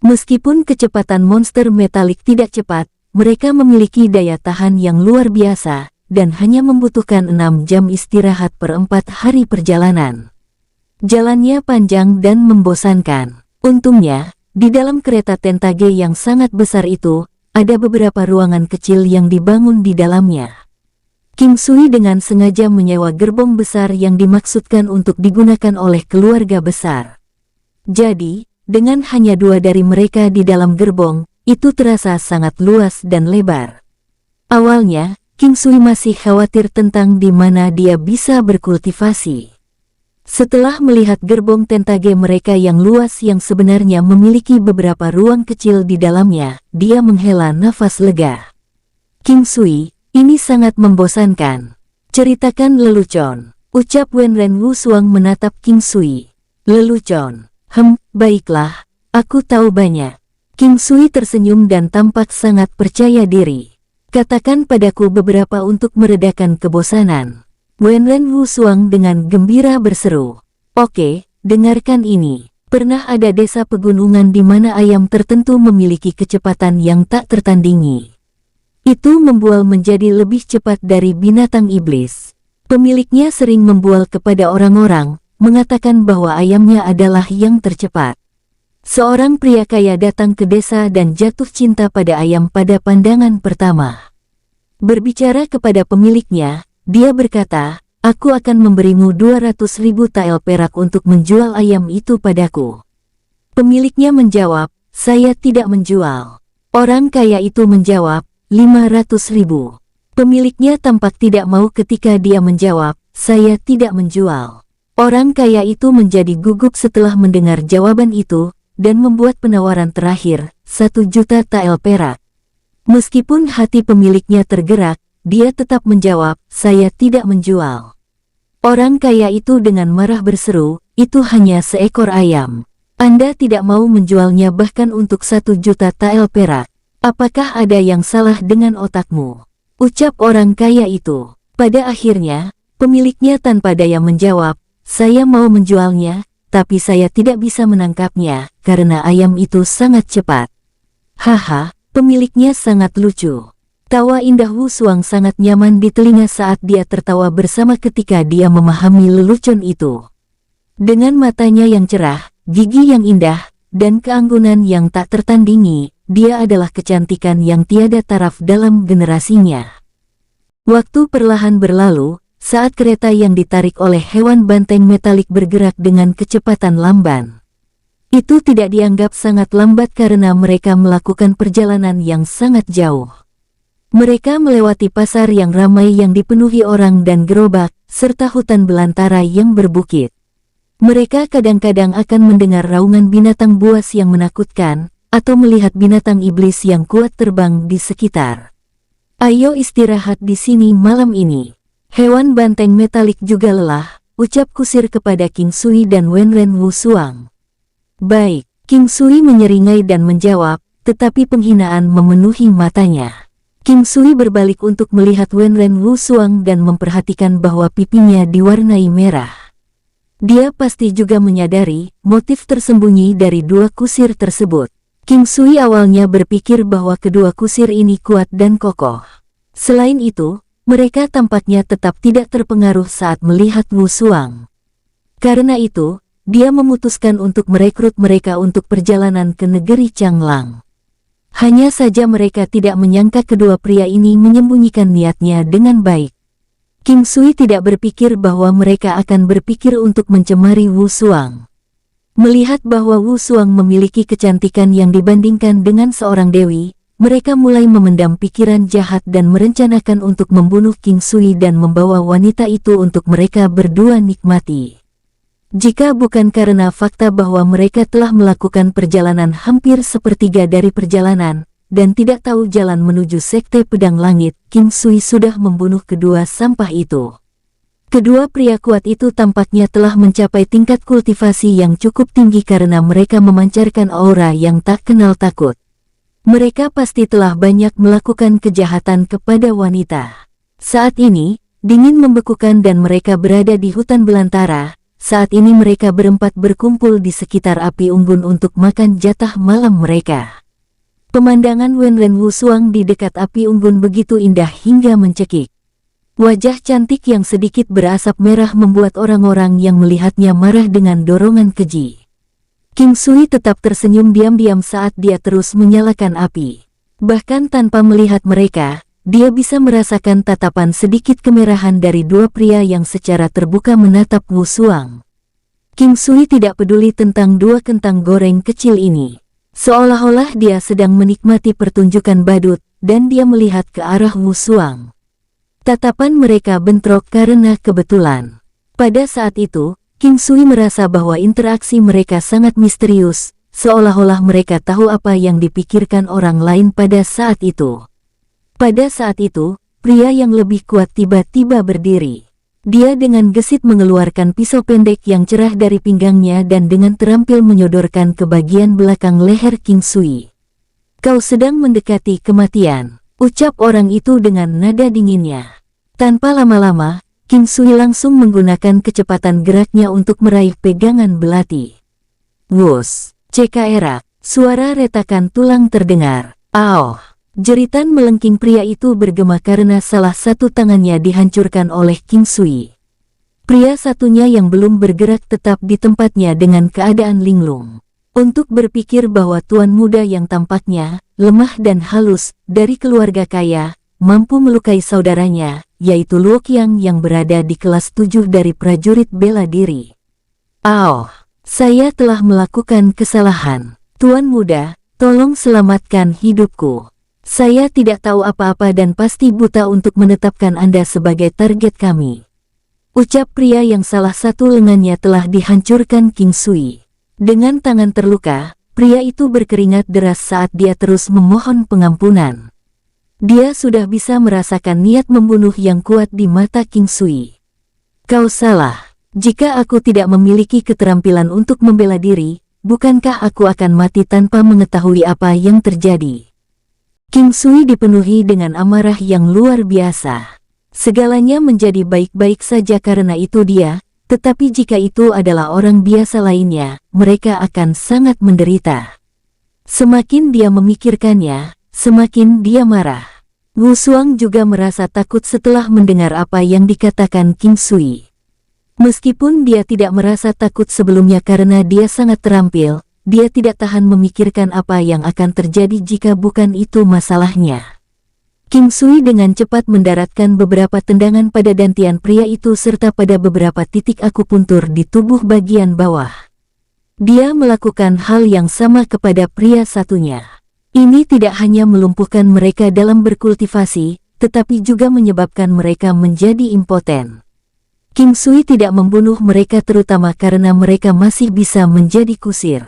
Meskipun kecepatan monster metalik tidak cepat, mereka memiliki daya tahan yang luar biasa, dan hanya membutuhkan 6 jam istirahat per 4 hari perjalanan. Jalannya panjang dan membosankan. Untungnya, di dalam kereta tentage yang sangat besar itu, ada beberapa ruangan kecil yang dibangun di dalamnya. King Sui dengan sengaja menyewa gerbong besar yang dimaksudkan untuk digunakan oleh keluarga besar. Jadi, dengan hanya 2 dari mereka di dalam gerbong, itu terasa sangat luas dan lebar. Awalnya, King Sui masih khawatir tentang di mana dia bisa berkultivasi. Setelah melihat gerbong tentage mereka yang luas yang sebenarnya memiliki beberapa ruang kecil di dalamnya, dia menghela nafas lega. "King Sui, ini sangat membosankan. Ceritakan lelucon," ucap Wenren Wu Suang menatap King Sui. "Lelucon? Baiklah, aku tahu banyak." King Sui tersenyum dan tampak sangat percaya diri. "Katakan padaku beberapa untuk meredakan kebosanan." Wenren Wu Suang dengan gembira berseru. "Oke, dengarkan ini. Pernah ada desa pegunungan di mana ayam tertentu memiliki kecepatan yang tak tertandingi. Itu membual menjadi lebih cepat dari binatang iblis. Pemiliknya sering membual kepada orang-orang, mengatakan bahwa ayamnya adalah yang tercepat. Seorang pria kaya datang ke desa dan jatuh cinta pada ayam pada pandangan pertama. Berbicara kepada pemiliknya, dia berkata, 'Aku akan memberimu 200.000 tael perak untuk menjual ayam itu padaku.' Pemiliknya menjawab, 'Saya tidak menjual.' Orang kaya itu menjawab, 500.000. Pemiliknya tampak tidak mau ketika dia menjawab, 'Saya tidak menjual.' Orang kaya itu menjadi gugup setelah mendengar jawaban itu, dan membuat penawaran terakhir, 1 juta tael perak. Meskipun hati pemiliknya tergerak, dia tetap menjawab, 'Saya tidak menjual.' Orang kaya itu dengan marah berseru, 'Itu hanya seekor ayam. Anda tidak mau menjualnya bahkan untuk 1 juta tael perak. Apakah ada yang salah dengan otakmu? Ucap orang kaya itu. Pada akhirnya, pemiliknya tanpa daya menjawab, saya mau menjualnya, tapi saya tidak bisa menangkapnya, karena ayam itu sangat cepat. Haha, pemiliknya sangat lucu. Tawa indah Wu Suang sangat nyaman di telinga saat dia tertawa bersama ketika dia memahami lelucon itu. Dengan matanya yang cerah, gigi yang indah, dan keanggunan yang tak tertandingi, dia adalah kecantikan yang tiada taraf dalam generasinya. Waktu perlahan berlalu, saat kereta yang ditarik oleh hewan banteng metalik bergerak dengan kecepatan lamban. Itu tidak dianggap sangat lambat karena mereka melakukan perjalanan yang sangat jauh. Mereka melewati pasar yang ramai yang dipenuhi orang dan gerobak, serta hutan belantara yang berbukit. Mereka kadang-kadang akan mendengar raungan binatang buas yang menakutkan, atau melihat binatang iblis yang kuat terbang di sekitar. Ayo istirahat di sini malam ini. Hewan banteng metalik juga lelah, ucap kusir kepada King Sui dan Wenren Wu Suang. Baik, King Sui menyeringai dan menjawab, tetapi penghinaan memenuhi matanya. King Sui berbalik untuk melihat Wenren Wu Suang dan memperhatikan bahwa pipinya diwarnai merah. Dia pasti juga menyadari motif tersembunyi dari 2 kusir tersebut. King Sui awalnya berpikir bahwa kedua kusir ini kuat dan kokoh. Selain itu, mereka tampaknya tetap tidak terpengaruh saat melihat Wu Suang. Karena itu, dia memutuskan untuk merekrut mereka untuk perjalanan ke negeri Changlang. Hanya saja mereka tidak menyangka kedua pria ini menyembunyikan niatnya dengan baik. King Sui tidak berpikir bahwa mereka akan berpikir untuk mencemari Wu Suang. Melihat bahwa Wu Suang memiliki kecantikan yang dibandingkan dengan seorang dewi, mereka mulai memendam pikiran jahat dan merencanakan untuk membunuh King Sui dan membawa wanita itu untuk mereka berdua nikmati. Jika bukan karena fakta bahwa mereka telah melakukan perjalanan hampir sepertiga dari perjalanan, dan tidak tahu jalan menuju Sekte Pedang Langit, King Sui sudah membunuh kedua sampah itu. Kedua pria kuat itu tampaknya telah mencapai tingkat kultivasi yang cukup tinggi karena mereka memancarkan aura yang tak kenal takut. Mereka pasti telah banyak melakukan kejahatan kepada wanita. Saat ini, dingin membekukan dan mereka berada di hutan belantara. Saat ini mereka berempat berkumpul di sekitar api unggun untuk makan jatah malam mereka. Pemandangan Wenren Wu Suang di dekat api unggun begitu indah hingga mencekik. Wajah cantik yang sedikit berasap merah membuat orang-orang yang melihatnya marah dengan dorongan keji. King Sui tetap tersenyum diam-diam saat dia terus menyalakan api. Bahkan tanpa melihat mereka, dia bisa merasakan tatapan sedikit kemerahan dari 2 pria yang secara terbuka menatap Wu Suang. King Sui tidak peduli tentang 2 kentang goreng kecil ini. Seolah-olah dia sedang menikmati pertunjukan badut, dan dia melihat ke arah Wu Suang. Tatapan mereka bentrok karena kebetulan. Pada saat itu, King Sui merasa bahwa interaksi mereka sangat misterius, seolah-olah mereka tahu apa yang dipikirkan orang lain pada saat itu. Pada saat itu, pria yang lebih kuat tiba-tiba berdiri. Dia dengan gesit mengeluarkan pisau pendek yang cerah dari pinggangnya dan dengan terampil menyodorkan ke bagian belakang leher King Sui. Kau sedang mendekati kematian, ucap orang itu dengan nada dinginnya. Tanpa lama-lama, King Sui langsung menggunakan kecepatan geraknya untuk meraih pegangan belati. Wus, cekak, suara retakan tulang terdengar. Aoh! Jeritan melengking pria itu bergema karena salah satu tangannya dihancurkan oleh King Sui. Pria satunya yang belum bergerak tetap di tempatnya dengan keadaan linglung. Untuk berpikir bahwa tuan muda yang tampaknya lemah dan halus dari keluarga kaya, mampu melukai saudaranya, yaitu Luo Qiang yang berada di kelas 7 dari prajurit bela diri. "Oh, saya telah melakukan kesalahan. Tuan muda, tolong selamatkan hidupku. Saya tidak tahu apa-apa dan pasti buta untuk menetapkan Anda sebagai target kami," ucap pria yang salah satu lengannya telah dihancurkan King Sui. Dengan tangan terluka, pria itu berkeringat deras saat dia terus memohon pengampunan. Dia sudah bisa merasakan niat membunuh yang kuat di mata King Sui. "Kau salah. Jika aku tidak memiliki keterampilan untuk membela diri, bukankah aku akan mati tanpa mengetahui apa yang terjadi? King Sui dipenuhi dengan amarah yang luar biasa. Segalanya menjadi baik-baik saja karena itu dia, tetapi jika itu adalah orang biasa lainnya, mereka akan sangat menderita. Semakin dia memikirkannya, semakin dia marah. Wu Xuang juga merasa takut setelah mendengar apa yang dikatakan King Sui. Meskipun dia tidak merasa takut sebelumnya karena dia sangat terampil, dia tidak tahan memikirkan apa yang akan terjadi jika bukan itu masalahnya. King Sui dengan cepat mendaratkan beberapa tendangan pada dantian pria itu serta pada beberapa titik akupuntur di tubuh bagian bawah. Dia melakukan hal yang sama kepada pria satunya. Ini tidak hanya melumpuhkan mereka dalam berkultivasi, tetapi juga menyebabkan mereka menjadi impoten. King Sui tidak membunuh mereka terutama karena mereka masih bisa menjadi kusir.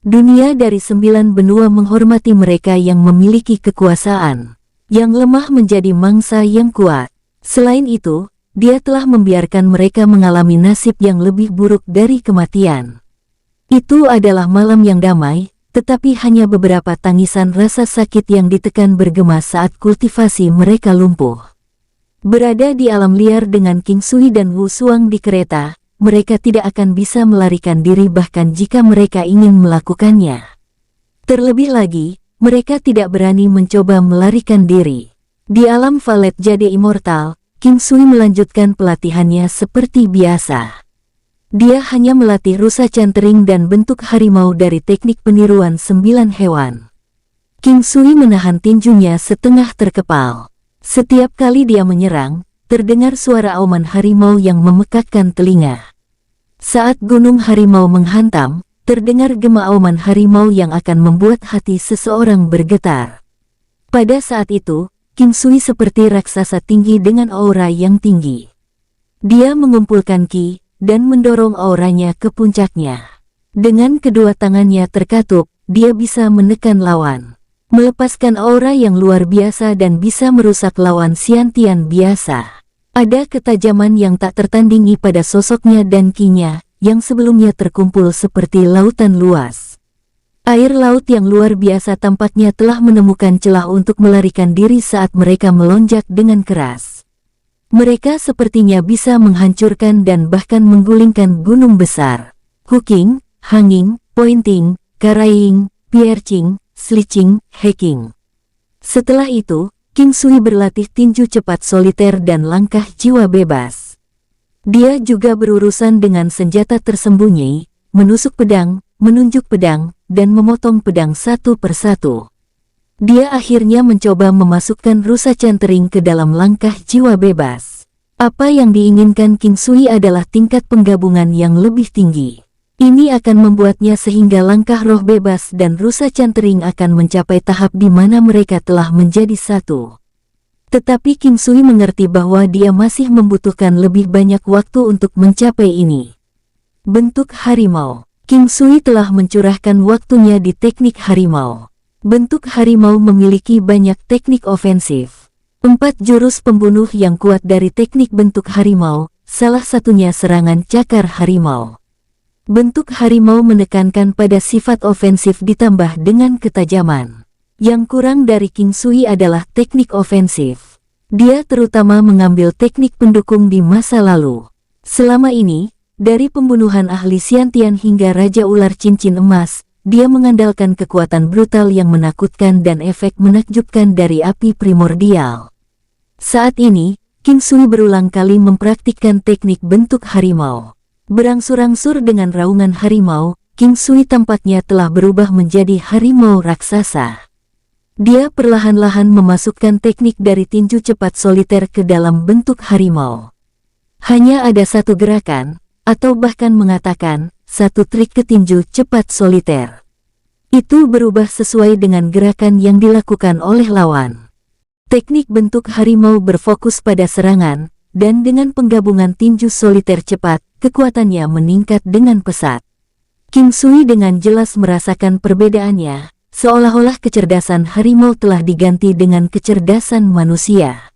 Dunia dari 9 benua menghormati mereka yang memiliki kekuasaan. Yang lemah menjadi mangsa yang kuat. Selain itu, dia telah membiarkan mereka mengalami nasib yang lebih buruk dari kematian. Itu adalah malam yang damai, tetapi hanya beberapa tangisan rasa sakit yang ditekan bergema saat kultivasi mereka lumpuh. Berada di alam liar dengan King Sui dan Wu Xuang di kereta, mereka tidak akan bisa melarikan diri bahkan jika mereka ingin melakukannya. Terlebih lagi, mereka tidak berani mencoba melarikan diri. Di alam Valet Jade Immortal, King Sui melanjutkan pelatihannya seperti biasa. Dia hanya melatih rusa cantering dan bentuk harimau dari teknik peniruan 9 hewan. King Sui menahan tinjunya setengah terkepal. Setiap kali dia menyerang, terdengar suara auman harimau yang memekakkan telinga. Saat gunung harimau menghantam, terdengar gema auman harimau yang akan membuat hati seseorang bergetar. Pada saat itu, King Sui seperti raksasa tinggi dengan aura yang tinggi. Dia mengumpulkan ki dan mendorong auranya ke puncaknya. Dengan kedua tangannya terkatup, dia bisa menekan lawan. Melepaskan aura yang luar biasa dan bisa merusak lawan Xiantian biasa. Ada ketajaman yang tak tertandingi pada sosoknya dan ki-nya, yang sebelumnya terkumpul seperti lautan luas. Air laut yang luar biasa tampaknya telah menemukan celah untuk melarikan diri saat mereka melonjak dengan keras. Mereka sepertinya bisa menghancurkan dan bahkan menggulingkan gunung besar. Hooking, hanging, pointing, carrying, piercing, slitching, hacking. Setelah itu, King Sui berlatih tinju cepat soliter dan langkah jiwa bebas. Dia juga berurusan dengan senjata tersembunyi, menusuk pedang, menunjuk pedang, dan memotong pedang satu persatu. Dia akhirnya mencoba memasukkan rusa cantering ke dalam langkah jiwa bebas. Apa yang diinginkan King Sui adalah tingkat penggabungan yang lebih tinggi. Ini akan membuatnya sehingga langkah roh bebas dan rusa cantering akan mencapai tahap di mana mereka telah menjadi satu. Tetapi King Sui mengerti bahwa dia masih membutuhkan lebih banyak waktu untuk mencapai ini. Bentuk harimau. King Sui telah mencurahkan waktunya di teknik harimau. Bentuk harimau memiliki banyak teknik ofensif. 4 jurus pembunuh yang kuat dari teknik bentuk harimau, salah satunya serangan cakar harimau. Bentuk harimau menekankan pada sifat ofensif ditambah dengan ketajaman. Yang kurang dari King Sui adalah teknik ofensif. Dia terutama mengambil teknik pendukung di masa lalu. Selama ini, dari pembunuhan ahli Xiantian hingga Raja Ular Cincin Emas, dia mengandalkan kekuatan brutal yang menakutkan dan efek menakjubkan dari api primordial. Saat ini, King Sui berulang kali mempraktikkan teknik bentuk harimau. Berangsur-angsur dengan raungan harimau, King Sui tampaknya telah berubah menjadi harimau raksasa. Dia perlahan-lahan memasukkan teknik dari tinju cepat soliter ke dalam bentuk harimau. Hanya ada satu gerakan, atau bahkan mengatakan, satu trik ketinju cepat soliter. Itu berubah sesuai dengan gerakan yang dilakukan oleh lawan. Teknik bentuk harimau berfokus pada serangan, dan dengan penggabungan tinju soliter cepat, kekuatannya meningkat dengan pesat. King Sui dengan jelas merasakan perbedaannya, seolah-olah kecerdasan harimau telah diganti dengan kecerdasan manusia.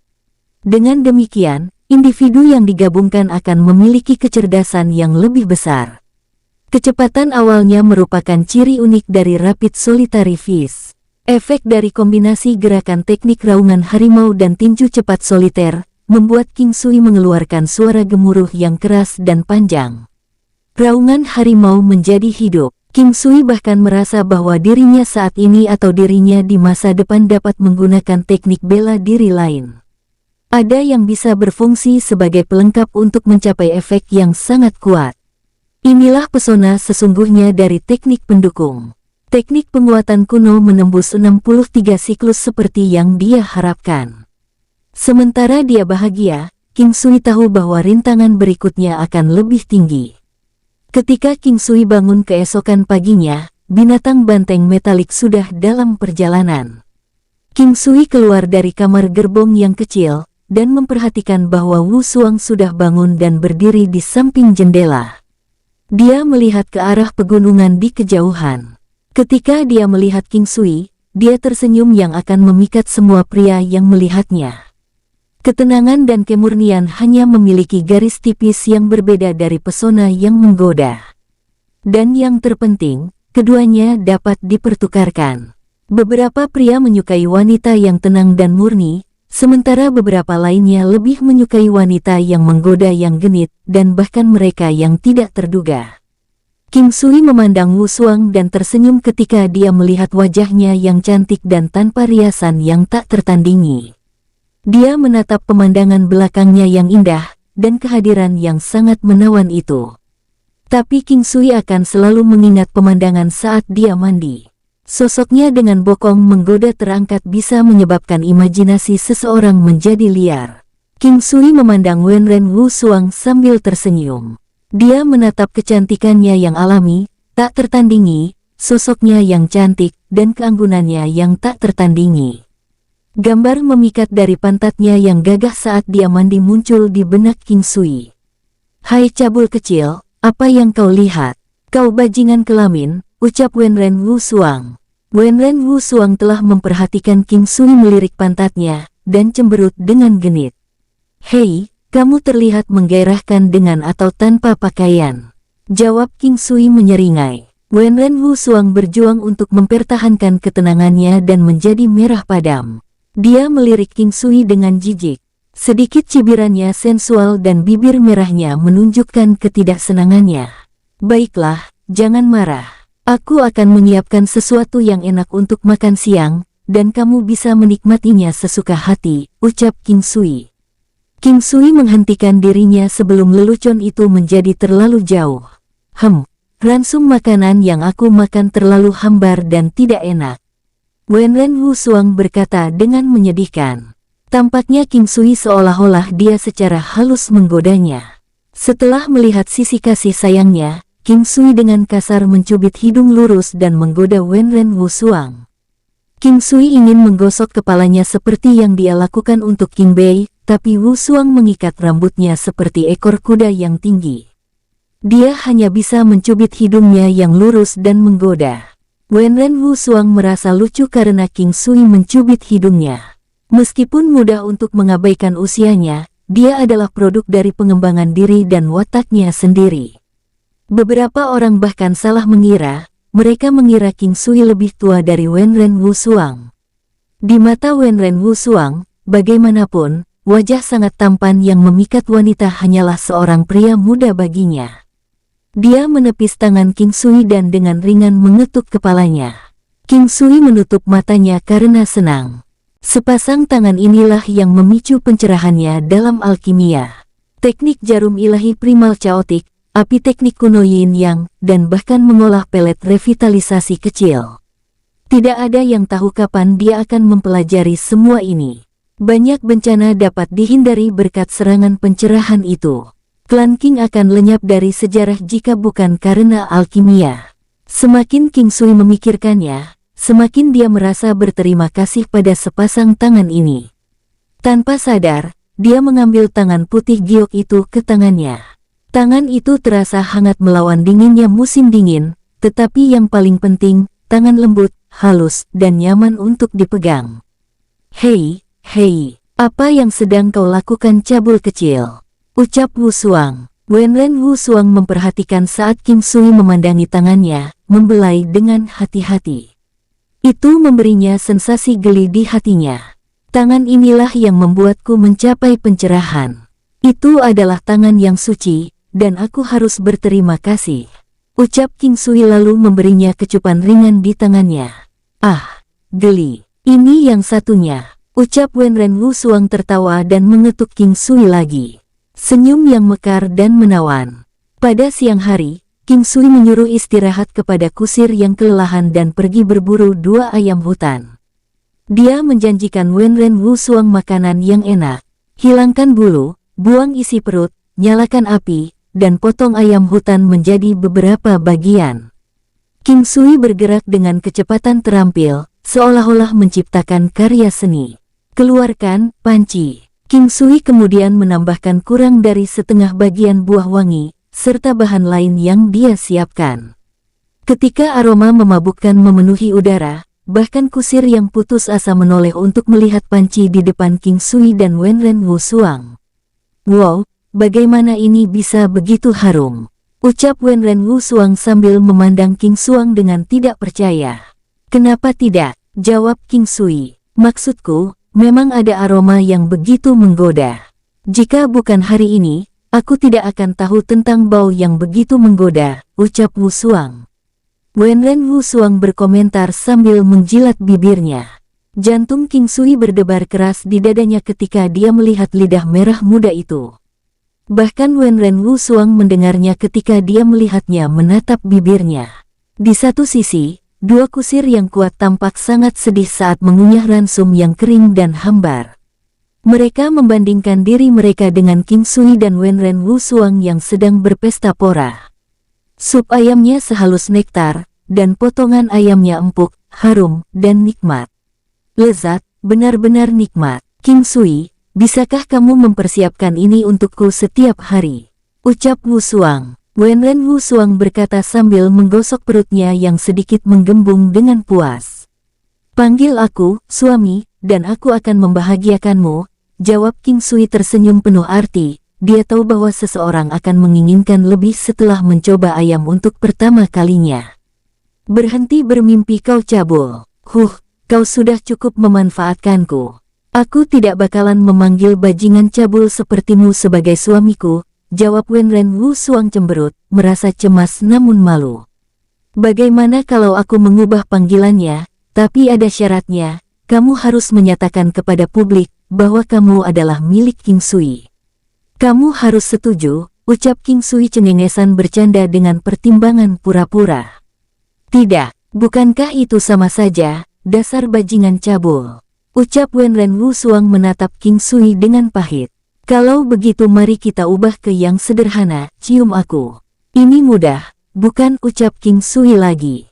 Dengan demikian, individu yang digabungkan akan memiliki kecerdasan yang lebih besar. Kecepatan awalnya merupakan ciri unik dari Rapid Solitary Fist. Efek dari kombinasi gerakan teknik raungan harimau dan tinju cepat soliter, membuat King Sui mengeluarkan suara gemuruh yang keras dan panjang. Raungan harimau menjadi hidup. King Sui bahkan merasa bahwa dirinya saat ini atau dirinya di masa depan dapat menggunakan teknik bela diri lain. Ada yang bisa berfungsi sebagai pelengkap untuk mencapai efek yang sangat kuat. Inilah pesona sesungguhnya dari teknik pendukung. Teknik penguatan kuno menembus 63 siklus seperti yang dia harapkan. Sementara dia bahagia, King Sui tahu bahwa rintangan berikutnya akan lebih tinggi. Ketika King Sui bangun keesokan paginya, binatang banteng metalik sudah dalam perjalanan. King Sui keluar dari kamar gerbong yang kecil, dan memperhatikan bahwa Wu Suang sudah bangun dan berdiri di samping jendela. Dia melihat ke arah pegunungan di kejauhan. Ketika dia melihat King Sui, dia tersenyum yang akan memikat semua pria yang melihatnya. Ketenangan dan kemurnian hanya memiliki garis tipis yang berbeda dari pesona yang menggoda. Dan yang terpenting, keduanya dapat dipertukarkan. Beberapa pria menyukai wanita yang tenang dan murni, sementara beberapa lainnya lebih menyukai wanita yang menggoda yang genit, dan bahkan mereka yang tidak terduga. King Sui memandang Wu Suang dan tersenyum ketika dia melihat wajahnya yang cantik dan tanpa riasan yang tak tertandingi. Dia menatap pemandangan belakangnya yang indah, dan kehadiran yang sangat menawan itu. Tapi King Sui akan selalu mengingat pemandangan saat dia mandi. Sosoknya dengan bokong menggoda terangkat bisa menyebabkan imajinasi seseorang menjadi liar. King Sui memandang Wenren Wu Suang sambil tersenyum. Dia menatap kecantikannya yang alami, tak tertandingi, sosoknya yang cantik, dan keanggunannya yang tak tertandingi. Gambar memikat dari pantatnya yang gagah saat dia mandi muncul di benak King Sui. "Hai cabul kecil, apa yang kau lihat? Kau bajingan kelamin," ucap Wenren Wu Suang. Wenren Wu Suang telah memperhatikan King Sui melirik pantatnya, dan cemberut dengan genit. "Hei, kamu terlihat menggairahkan dengan atau tanpa pakaian," jawab King Sui menyeringai. Wenren Wu Suang berjuang untuk mempertahankan ketenangannya dan menjadi merah padam. Dia melirik King Sui dengan jijik. Sedikit cibirannya sensual dan bibir merahnya menunjukkan ketidaksenangannya. "Baiklah, jangan marah. Aku akan menyiapkan sesuatu yang enak untuk makan siang, dan kamu bisa menikmatinya sesuka hati," ucap King Sui. King Sui menghentikan dirinya sebelum lelucon itu menjadi terlalu jauh. Ransum makanan yang aku makan terlalu hambar dan tidak enak," Wenren Wu Suang berkata dengan menyedihkan. Tampaknya King Sui seolah-olah dia secara halus menggodanya. Setelah melihat sisi kasih sayangnya, King Sui dengan kasar mencubit hidung lurus dan menggoda Wenren Wu Suang. King Sui ingin menggosok kepalanya seperti yang dia lakukan untuk King Bei, tapi Wu Suang mengikat rambutnya seperti ekor kuda yang tinggi. Dia hanya bisa mencubit hidungnya yang lurus dan menggoda. Wenren Wu Suang merasa lucu karena King Sui mencubit hidungnya. Meskipun mudah untuk mengabaikan usianya, dia adalah produk dari pengembangan diri dan wataknya sendiri. Beberapa orang bahkan salah mengira, mereka mengira King Sui lebih tua dari Wenren Wu Suang. Di mata Wenren Wu Suang, bagaimanapun, wajah sangat tampan yang memikat wanita hanyalah seorang pria muda baginya. Dia menepis tangan King Sui dan dengan ringan mengetuk kepalanya. King Sui menutup matanya karena senang. Sepasang tangan inilah yang memicu pencerahannya dalam alkimia. Teknik jarum ilahi primal chaotic, api teknik kuno yin yang, dan bahkan mengolah pelet revitalisasi kecil. Tidak ada yang tahu kapan dia akan mempelajari semua ini. Banyak bencana dapat dihindari berkat serangan pencerahan itu. Klan King akan lenyap dari sejarah jika bukan karena alkimia. Semakin King Sui memikirkannya, semakin dia merasa berterima kasih pada sepasang tangan ini. Tanpa sadar, dia mengambil tangan putih giok itu ke tangannya. Tangan itu terasa hangat melawan dinginnya musim dingin, tetapi yang paling penting, tangan lembut, halus, dan nyaman untuk dipegang. Hei, apa yang sedang kau lakukan cabul kecil?" ucap Wu Suang. Wenren Wusuang memperhatikan saat King Sui memandangi tangannya, membelai dengan hati-hati. Itu memberinya sensasi geli di hatinya. Tangan inilah yang membuatku mencapai pencerahan. Itu adalah tangan yang suci, dan aku harus berterima kasih. Ucap King Sui lalu memberinya kecupan ringan di tangannya. Ah, geli. Ini yang satunya. Ucap Wenren Wusuang tertawa dan mengetuk King Sui lagi. Senyum yang mekar dan menawan. Pada siang hari, King Sui menyuruh istirahat kepada kusir yang kelelahan dan pergi berburu 2 ayam hutan. Dia menjanjikan Wenren Wusuang makanan yang enak. Hilangkan bulu, buang isi perut, nyalakan api, dan potong ayam hutan menjadi beberapa bagian. King Sui bergerak dengan kecepatan terampil, seolah-olah menciptakan karya seni. Keluarkan panci. King Sui kemudian menambahkan kurang dari setengah bagian buah wangi, serta bahan lain yang dia siapkan. Ketika aroma memabukkan memenuhi udara, bahkan kusir yang putus asa menoleh untuk melihat panci di depan King Sui dan Wenren Wusuang. Wow, bagaimana ini bisa begitu harum? Ucap Wenren Wusuang sambil memandang King Suang dengan tidak percaya. Kenapa tidak? Jawab King Sui. Maksudku, memang ada aroma yang begitu menggoda. Jika bukan hari ini, aku tidak akan tahu tentang bau yang begitu menggoda, ucap Wusuang. Wenren Wusuang berkomentar sambil menjilat bibirnya. Jantung King Sui berdebar keras di dadanya ketika dia melihat lidah merah muda itu. Bahkan Wenren Wusuang mendengarnya ketika dia melihatnya menatap bibirnya. Di satu sisi, 2 kusir yang kuat tampak sangat sedih saat mengunyah ransum yang kering dan hambar. Mereka membandingkan diri mereka dengan King Sui dan Wenren Wusuang yang sedang berpesta pora. Sup ayamnya sehalus nektar, dan potongan ayamnya empuk, harum, dan nikmat. Lezat, benar-benar nikmat. King Sui, bisakah kamu mempersiapkan ini untukku setiap hari? Ucap Wusuang. Wenren Wusuang berkata sambil menggosok perutnya yang sedikit menggembung dengan puas. Panggil aku, suami, dan aku akan membahagiakanmu, jawab King Sui tersenyum penuh arti. Dia tahu bahwa seseorang akan menginginkan lebih setelah mencoba ayam untuk pertama kalinya. Berhenti bermimpi kau cabul. Kau sudah cukup memanfaatkanku. Aku tidak bakalan memanggil bajingan cabul sepertimu sebagai suamiku, jawab Wenren Wusuang cemberut, merasa cemas namun malu. Bagaimana kalau aku mengubah panggilannya, tapi ada syaratnya, kamu harus menyatakan kepada publik bahwa kamu adalah milik King Sui. Kamu harus setuju, ucap King Sui cengengesan bercanda dengan pertimbangan pura-pura. Tidak, bukankah itu sama saja, dasar bajingan cabul, ucap Wenren Wusuang menatap King Sui dengan pahit. Kalau begitu mari kita ubah ke yang sederhana, cium aku. Ini mudah, bukan, ucap King Sui lagi.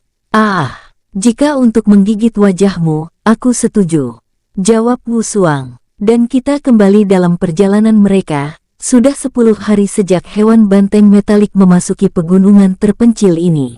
Jika untuk menggigit wajahmu, aku setuju, jawab Wusuang. Dan kita kembali dalam perjalanan mereka. Sudah 10 hari sejak hewan banteng metalik memasuki pegunungan terpencil ini.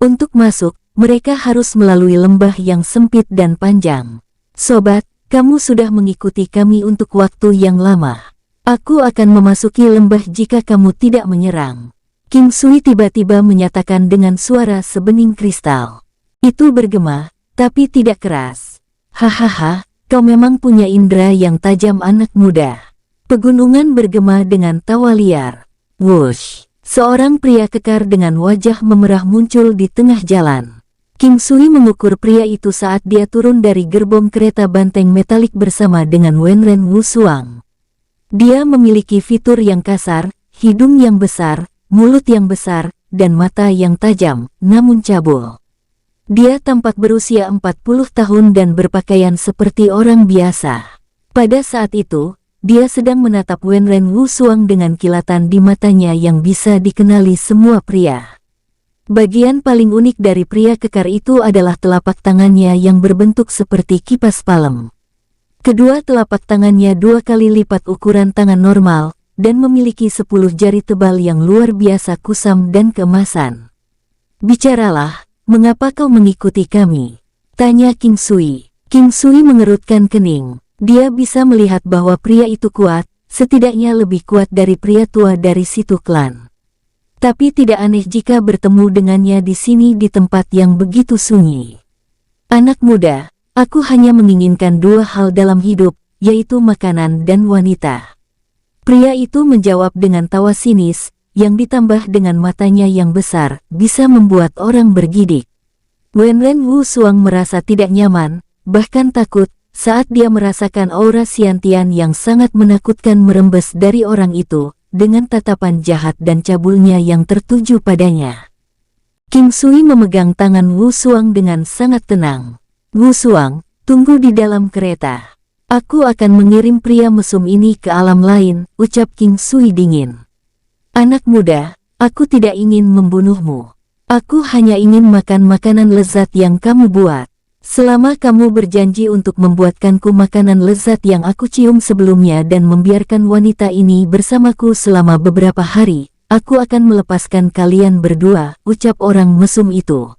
Untuk masuk, mereka harus melalui lembah yang sempit dan panjang. Sobat, kamu sudah mengikuti kami untuk waktu yang lama. Aku akan memasuki lembah jika kamu tidak menyerang. King Sui tiba-tiba menyatakan dengan suara sebening kristal. Itu bergema, tapi tidak keras. Hahaha, kau memang punya indera yang tajam anak muda. Pegunungan bergema dengan tawa liar. Wush! Seorang pria kekar dengan wajah memerah muncul di tengah jalan. King Sui mengukur pria itu saat dia turun dari gerbong kereta banteng metalik bersama dengan Wenren Wusuang. Dia memiliki fitur yang kasar, hidung yang besar, mulut yang besar, dan mata yang tajam, namun cabul. Dia tampak berusia 40 tahun dan berpakaian seperti orang biasa. Pada saat itu, dia sedang menatap Wenren Wusuang dengan kilatan di matanya yang bisa dikenali semua pria. Bagian paling unik dari pria kekar itu adalah telapak tangannya yang berbentuk seperti kipas palem. Kedua telapak tangannya 2 kali lipat ukuran tangan normal, dan memiliki 10 jari tebal yang luar biasa kusam dan keemasan. Bicaralah, mengapa kau mengikuti kami? Tanya King Sui. King Sui mengerutkan kening. Dia bisa melihat bahwa pria itu kuat, setidaknya lebih kuat dari pria tua dari situ klan. Tapi tidak aneh jika bertemu dengannya di sini di tempat yang begitu sunyi. Anak muda, aku hanya menginginkan dua hal dalam hidup, yaitu makanan dan wanita. Pria itu menjawab dengan tawa sinis, yang ditambah dengan matanya yang besar, bisa membuat orang bergidik. Wenren Wusuang merasa tidak nyaman, bahkan takut, saat dia merasakan aura Xiantian yang sangat menakutkan merembes dari orang itu, dengan tatapan jahat dan cabulnya yang tertuju padanya. King Sui memegang tangan Wusuang dengan sangat tenang. Wusuang, tunggu di dalam kereta. Aku akan mengirim pria mesum ini ke alam lain, ucap King Sui dingin. Anak muda, aku tidak ingin membunuhmu. Aku hanya ingin makan makanan lezat yang kamu buat. Selama kamu berjanji untuk membuatkanku makanan lezat yang aku cium sebelumnya dan membiarkan wanita ini bersamaku selama beberapa hari, aku akan melepaskan kalian berdua, ucap orang mesum itu.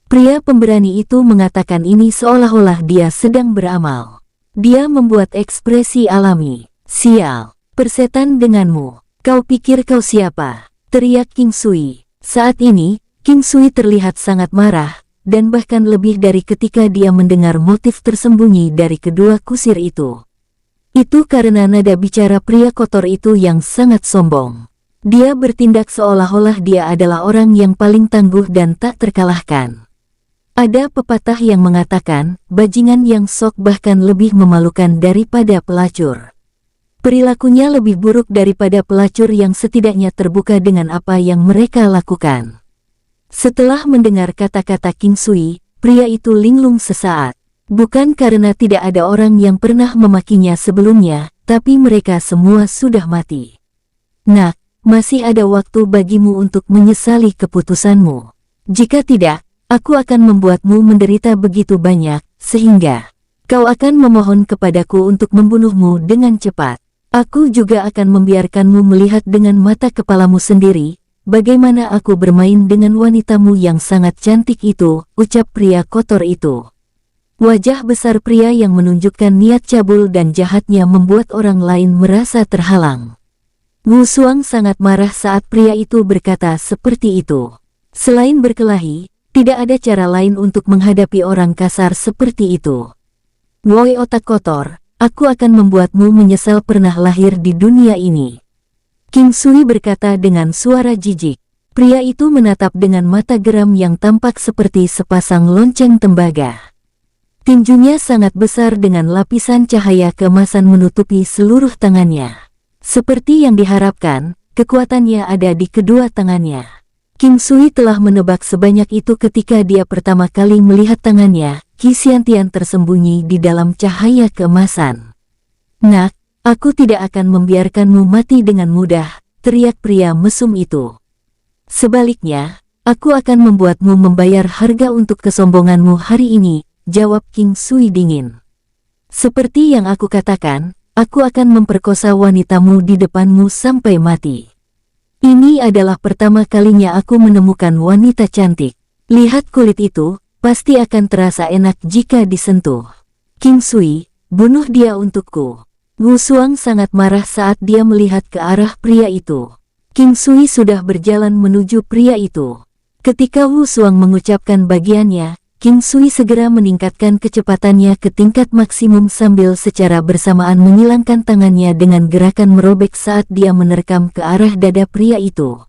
Pria pemberani itu mengatakan ini seolah-olah dia sedang beramal. Dia membuat ekspresi alami. Sial, persetan denganmu. Kau pikir kau siapa? Teriak King Sui. Saat ini, King Sui terlihat sangat marah, dan bahkan lebih dari ketika dia mendengar motif tersembunyi dari kedua kusir itu. Itu karena nada bicara pria kotor itu yang sangat sombong. Dia bertindak seolah-olah dia adalah orang yang paling tangguh dan tak terkalahkan. Ada pepatah yang mengatakan, bajingan yang sok bahkan lebih memalukan daripada pelacur. Perilakunya lebih buruk daripada pelacur yang setidaknya terbuka dengan apa yang mereka lakukan. Setelah mendengar kata-kata King Sui, pria itu linglung sesaat. Bukan karena tidak ada orang yang pernah memakinya sebelumnya, tapi mereka semua sudah mati. Nak, masih ada waktu bagimu untuk menyesali keputusanmu. Jika tidak, aku akan membuatmu menderita begitu banyak, sehingga kau akan memohon kepadaku untuk membunuhmu dengan cepat. Aku juga akan membiarkanmu melihat dengan mata kepalamu sendiri, bagaimana aku bermain dengan wanitamu yang sangat cantik itu, ucap pria kotor itu. Wajah besar pria yang menunjukkan niat cabul dan jahatnya membuat orang lain merasa terhalang. Wusuang sangat marah saat pria itu berkata seperti itu. Selain berkelahi, tidak ada cara lain untuk menghadapi orang kasar seperti itu. Woi otak kotor, aku akan membuatmu menyesal pernah lahir di dunia ini. King Sui berkata dengan suara jijik. Pria itu menatap dengan mata geram yang tampak seperti sepasang lonceng tembaga. Tinjunya sangat besar dengan lapisan cahaya keemasan menutupi seluruh tangannya. Seperti yang diharapkan, kekuatannya ada di kedua tangannya. King Sui telah menebak sebanyak itu ketika dia pertama kali melihat tangannya, Qi Xiantian tersembunyi di dalam cahaya keemasan. Nak, aku tidak akan membiarkanmu mati dengan mudah, teriak pria mesum itu. Sebaliknya, aku akan membuatmu membayar harga untuk kesombonganmu hari ini, jawab King Sui dingin. Seperti yang aku katakan, aku akan memperkosa wanitamu di depanmu sampai mati. Ini adalah pertama kalinya aku menemukan wanita cantik. Lihat kulit itu, pasti akan terasa enak jika disentuh. King Sui, bunuh dia untukku. Wusuang sangat marah saat dia melihat ke arah pria itu. King Sui sudah berjalan menuju pria itu. Ketika Wusuang mengucapkan bagiannya, King Sui segera meningkatkan kecepatannya ke tingkat maksimum sambil secara bersamaan menyilangkan tangannya dengan gerakan merobek saat dia menerkam ke arah dada pria itu.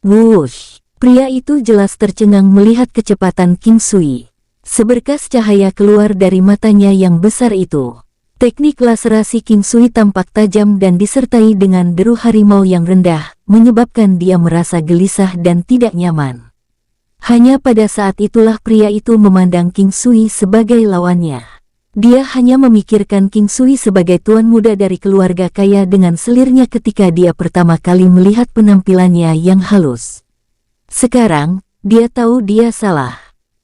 Wush! Pria itu jelas tercengang melihat kecepatan King Sui. Seberkas cahaya keluar dari matanya yang besar itu. Teknik laserasi King Sui tampak tajam dan disertai dengan deru harimau yang rendah, menyebabkan dia merasa gelisah dan tidak nyaman. Hanya pada saat itulah pria itu memandang King Sui sebagai lawannya. Dia hanya memikirkan King Sui sebagai tuan muda dari keluarga kaya dengan selirnya ketika dia pertama kali melihat penampilannya yang halus. Sekarang, dia tahu dia salah.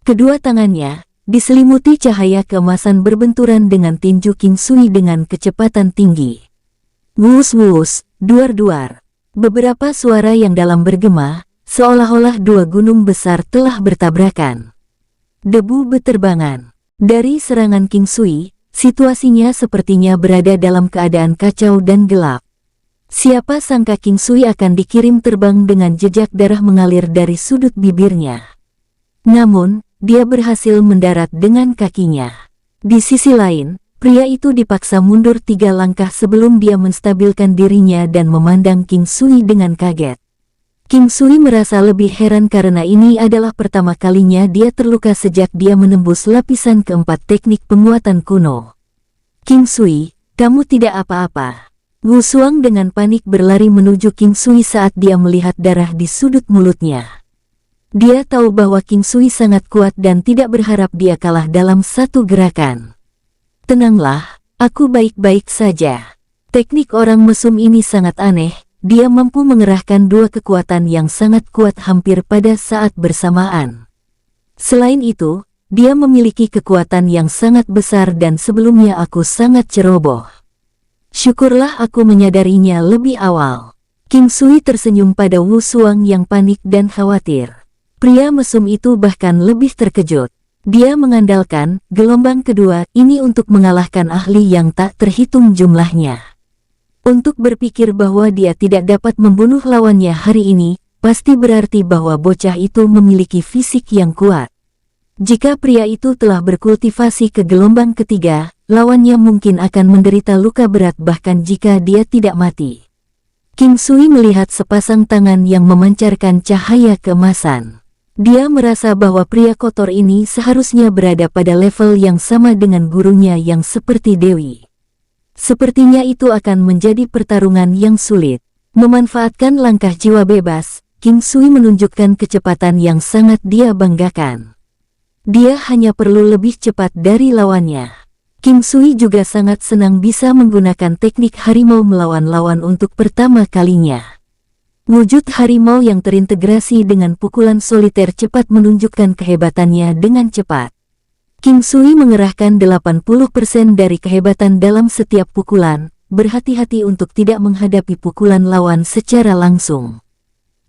Kedua tangannya diselimuti cahaya keemasan berbenturan dengan tinju King Sui dengan kecepatan tinggi. Wus-wus, duar-duar. Beberapa suara yang dalam bergema, seolah-olah dua gunung besar telah bertabrakan. Debu beterbangan. Dari serangan King Sui, situasinya sepertinya berada dalam keadaan kacau dan gelap. Siapa sangka King Sui akan dikirim terbang dengan jejak darah mengalir dari sudut bibirnya. Namun, dia berhasil mendarat dengan kakinya. Di sisi lain, pria itu dipaksa mundur 3 langkah sebelum dia menstabilkan dirinya dan memandang King Sui dengan kaget. King Sui merasa lebih heran karena ini adalah pertama kalinya dia terluka sejak dia menembus lapisan keempat teknik penguatan kuno. King Sui, kamu tidak apa-apa. Wu Xuang dengan panik berlari menuju King Sui saat dia melihat darah di sudut mulutnya. Dia tahu bahwa King Sui sangat kuat dan tidak berharap dia kalah dalam satu gerakan. Tenanglah, aku baik-baik saja. Teknik orang mesum ini sangat aneh. Dia mampu mengerahkan 2 kekuatan yang sangat kuat hampir pada saat bersamaan. Selain itu, dia memiliki kekuatan yang sangat besar dan sebelumnya aku sangat ceroboh. Syukurlah aku menyadarinya lebih awal. King Sui tersenyum pada Wu Xuang yang panik dan khawatir. Pria mesum itu bahkan lebih terkejut. Dia mengandalkan gelombang kedua ini untuk mengalahkan ahli yang tak terhitung jumlahnya. Untuk berpikir bahwa dia tidak dapat membunuh lawannya hari ini, pasti berarti bahwa bocah itu memiliki fisik yang kuat. Jika pria itu telah berkultivasi ke gelombang ketiga, lawannya mungkin akan menderita luka berat bahkan jika dia tidak mati. King Sui melihat sepasang tangan yang memancarkan cahaya keemasan. Dia merasa bahwa pria kotor ini seharusnya berada pada level yang sama dengan gurunya yang seperti Dewi. Sepertinya itu akan menjadi pertarungan yang sulit. Memanfaatkan langkah jiwa bebas, King Sui menunjukkan kecepatan yang sangat dia banggakan. Dia hanya perlu lebih cepat dari lawannya. King Sui juga sangat senang bisa menggunakan teknik harimau melawan lawan untuk pertama kalinya. Wujud harimau yang terintegrasi dengan pukulan soliter cepat menunjukkan kehebatannya dengan cepat. King Sui mengerahkan 80% dari kehebatan dalam setiap pukulan, berhati-hati untuk tidak menghadapi pukulan lawan secara langsung.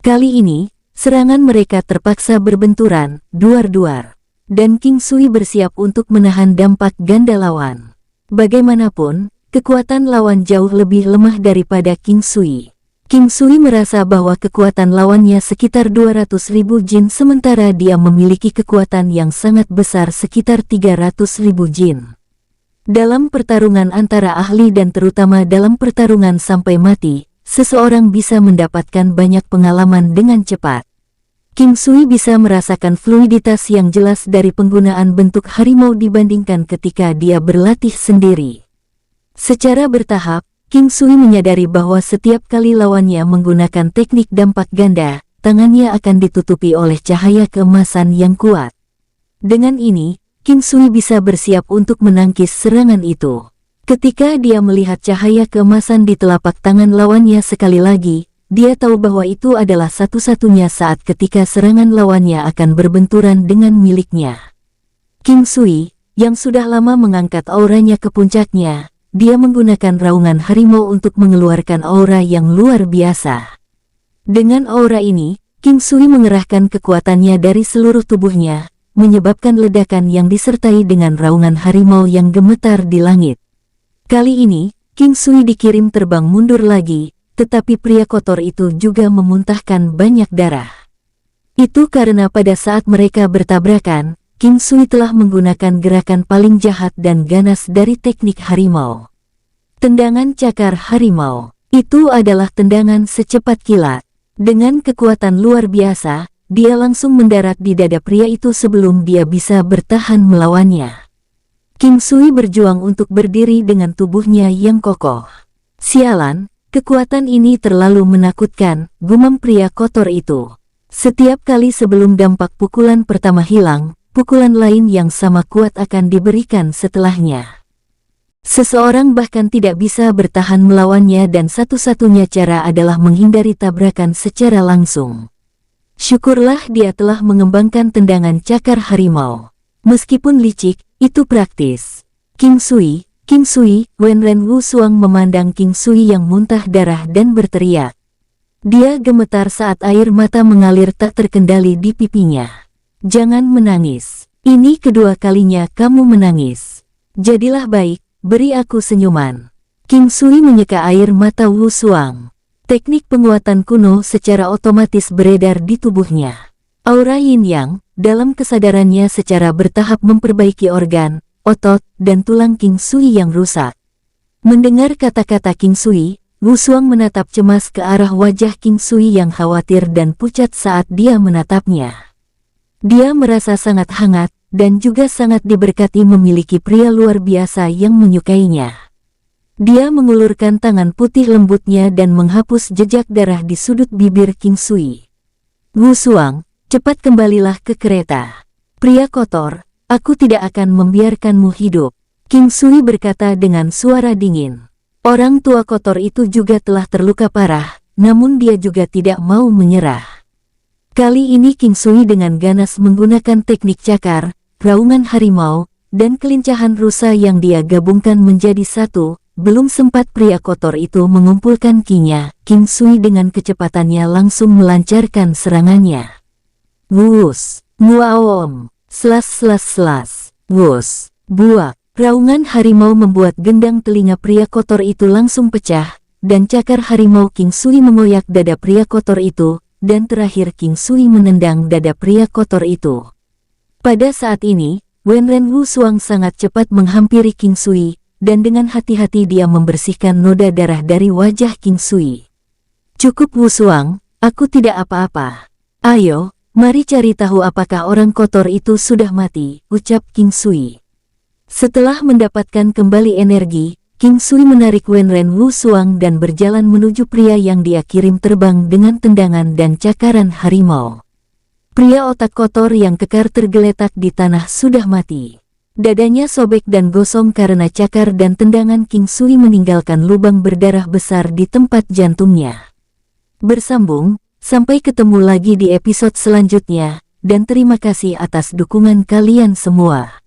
Kali ini, serangan mereka terpaksa berbenturan, duar-duar, dan King Sui bersiap untuk menahan dampak ganda lawan. Bagaimanapun, kekuatan lawan jauh lebih lemah daripada King Sui. King Sui merasa bahwa kekuatan lawannya sekitar 200.000 jin sementara dia memiliki kekuatan yang sangat besar sekitar 300.000 jin. Dalam pertarungan antara ahli dan terutama dalam pertarungan sampai mati, seseorang bisa mendapatkan banyak pengalaman dengan cepat. King Sui bisa merasakan fluiditas yang jelas dari penggunaan bentuk harimau dibandingkan ketika dia berlatih sendiri. Secara bertahap, King Sui menyadari bahwa setiap kali lawannya menggunakan teknik dampak ganda, tangannya akan ditutupi oleh cahaya keemasan yang kuat. Dengan ini, King Sui bisa bersiap untuk menangkis serangan itu. Ketika dia melihat cahaya keemasan di telapak tangan lawannya sekali lagi, dia tahu bahwa itu adalah satu-satunya saat ketika serangan lawannya akan berbenturan dengan miliknya. King Sui, yang sudah lama mengangkat auranya ke puncaknya, dia menggunakan raungan harimau untuk mengeluarkan aura yang luar biasa. Dengan aura ini, King Sui mengerahkan kekuatannya dari seluruh tubuhnya, menyebabkan ledakan yang disertai dengan raungan harimau yang gemetar di langit. Kali ini, King Sui dikirim terbang mundur lagi, tetapi pria kotor itu juga memuntahkan banyak darah. Itu karena pada saat mereka bertabrakan, King Sui telah menggunakan gerakan paling jahat dan ganas dari teknik harimau. Tendangan cakar harimau. Itu adalah tendangan secepat kilat. Dengan kekuatan luar biasa, dia langsung mendarat di dada pria itu sebelum dia bisa bertahan melawannya. King Sui berjuang untuk berdiri dengan tubuhnya yang kokoh. Sialan, kekuatan ini terlalu menakutkan, gumam pria kotor itu. Setiap kali sebelum dampak pukulan pertama hilang, pukulan lain yang sama kuat akan diberikan setelahnya. Seseorang bahkan tidak bisa bertahan melawannya dan satu-satunya cara adalah menghindari tabrakan secara langsung. Syukurlah dia telah mengembangkan tendangan cakar harimau. Meskipun licik, itu praktis. King Sui, Wenren Wu Xuang memandang King Sui yang muntah darah dan berteriak. Dia gemetar saat air mata mengalir tak terkendali di pipinya. Jangan menangis. Ini kedua kalinya kamu menangis. Jadilah baik, beri aku senyuman. King Sui menyeka air mata Wu Xuang. Teknik penguatan kuno secara otomatis beredar di tubuhnya. Aura Yin Yang, dalam kesadarannya secara bertahap memperbaiki organ, otot, dan tulang King Sui yang rusak. Mendengar kata-kata King Sui, Wu Xuang menatap cemas ke arah wajah King Sui yang khawatir dan pucat saat dia menatapnya. Dia merasa sangat hangat, dan juga sangat diberkati memiliki pria luar biasa yang menyukainya. Dia mengulurkan tangan putih lembutnya dan menghapus jejak darah di sudut bibir King Sui. Wu Xuang, cepat kembalilah ke kereta. Pria kotor, aku tidak akan membiarkanmu hidup. King Sui berkata dengan suara dingin. Orang tua kotor itu juga telah terluka parah, namun dia juga tidak mau menyerah. Kali ini King Sui dengan ganas menggunakan teknik cakar, raungan harimau, dan kelincahan rusa yang dia gabungkan menjadi satu. Belum sempat pria kotor itu mengumpulkan kinya, King Sui dengan kecepatannya langsung melancarkan serangannya. Wus, muaom, selas, wus, buak. Raungan harimau membuat gendang telinga pria kotor itu langsung pecah, dan cakar harimau King Sui mengoyak dada pria kotor itu, dan terakhir King Sui menendang dada pria kotor itu. Pada saat ini, Wenren Wu Xuang sangat cepat menghampiri King Sui, dan dengan hati-hati dia membersihkan noda darah dari wajah King Sui. Cukup Wu Xuang, aku tidak apa-apa. Ayo, mari cari tahu apakah orang kotor itu sudah mati, ucap King Sui. Setelah mendapatkan kembali energi, King Sui menarik Wenren Wu Xuang dan berjalan menuju pria yang dia kirim terbang dengan tendangan dan cakaran harimau. Pria otak kotor yang kekar tergeletak di tanah sudah mati. Dadanya sobek dan gosong karena cakar dan tendangan King Sui meninggalkan lubang berdarah besar di tempat jantungnya. Bersambung, sampai ketemu lagi di episode selanjutnya, dan terima kasih atas dukungan kalian semua.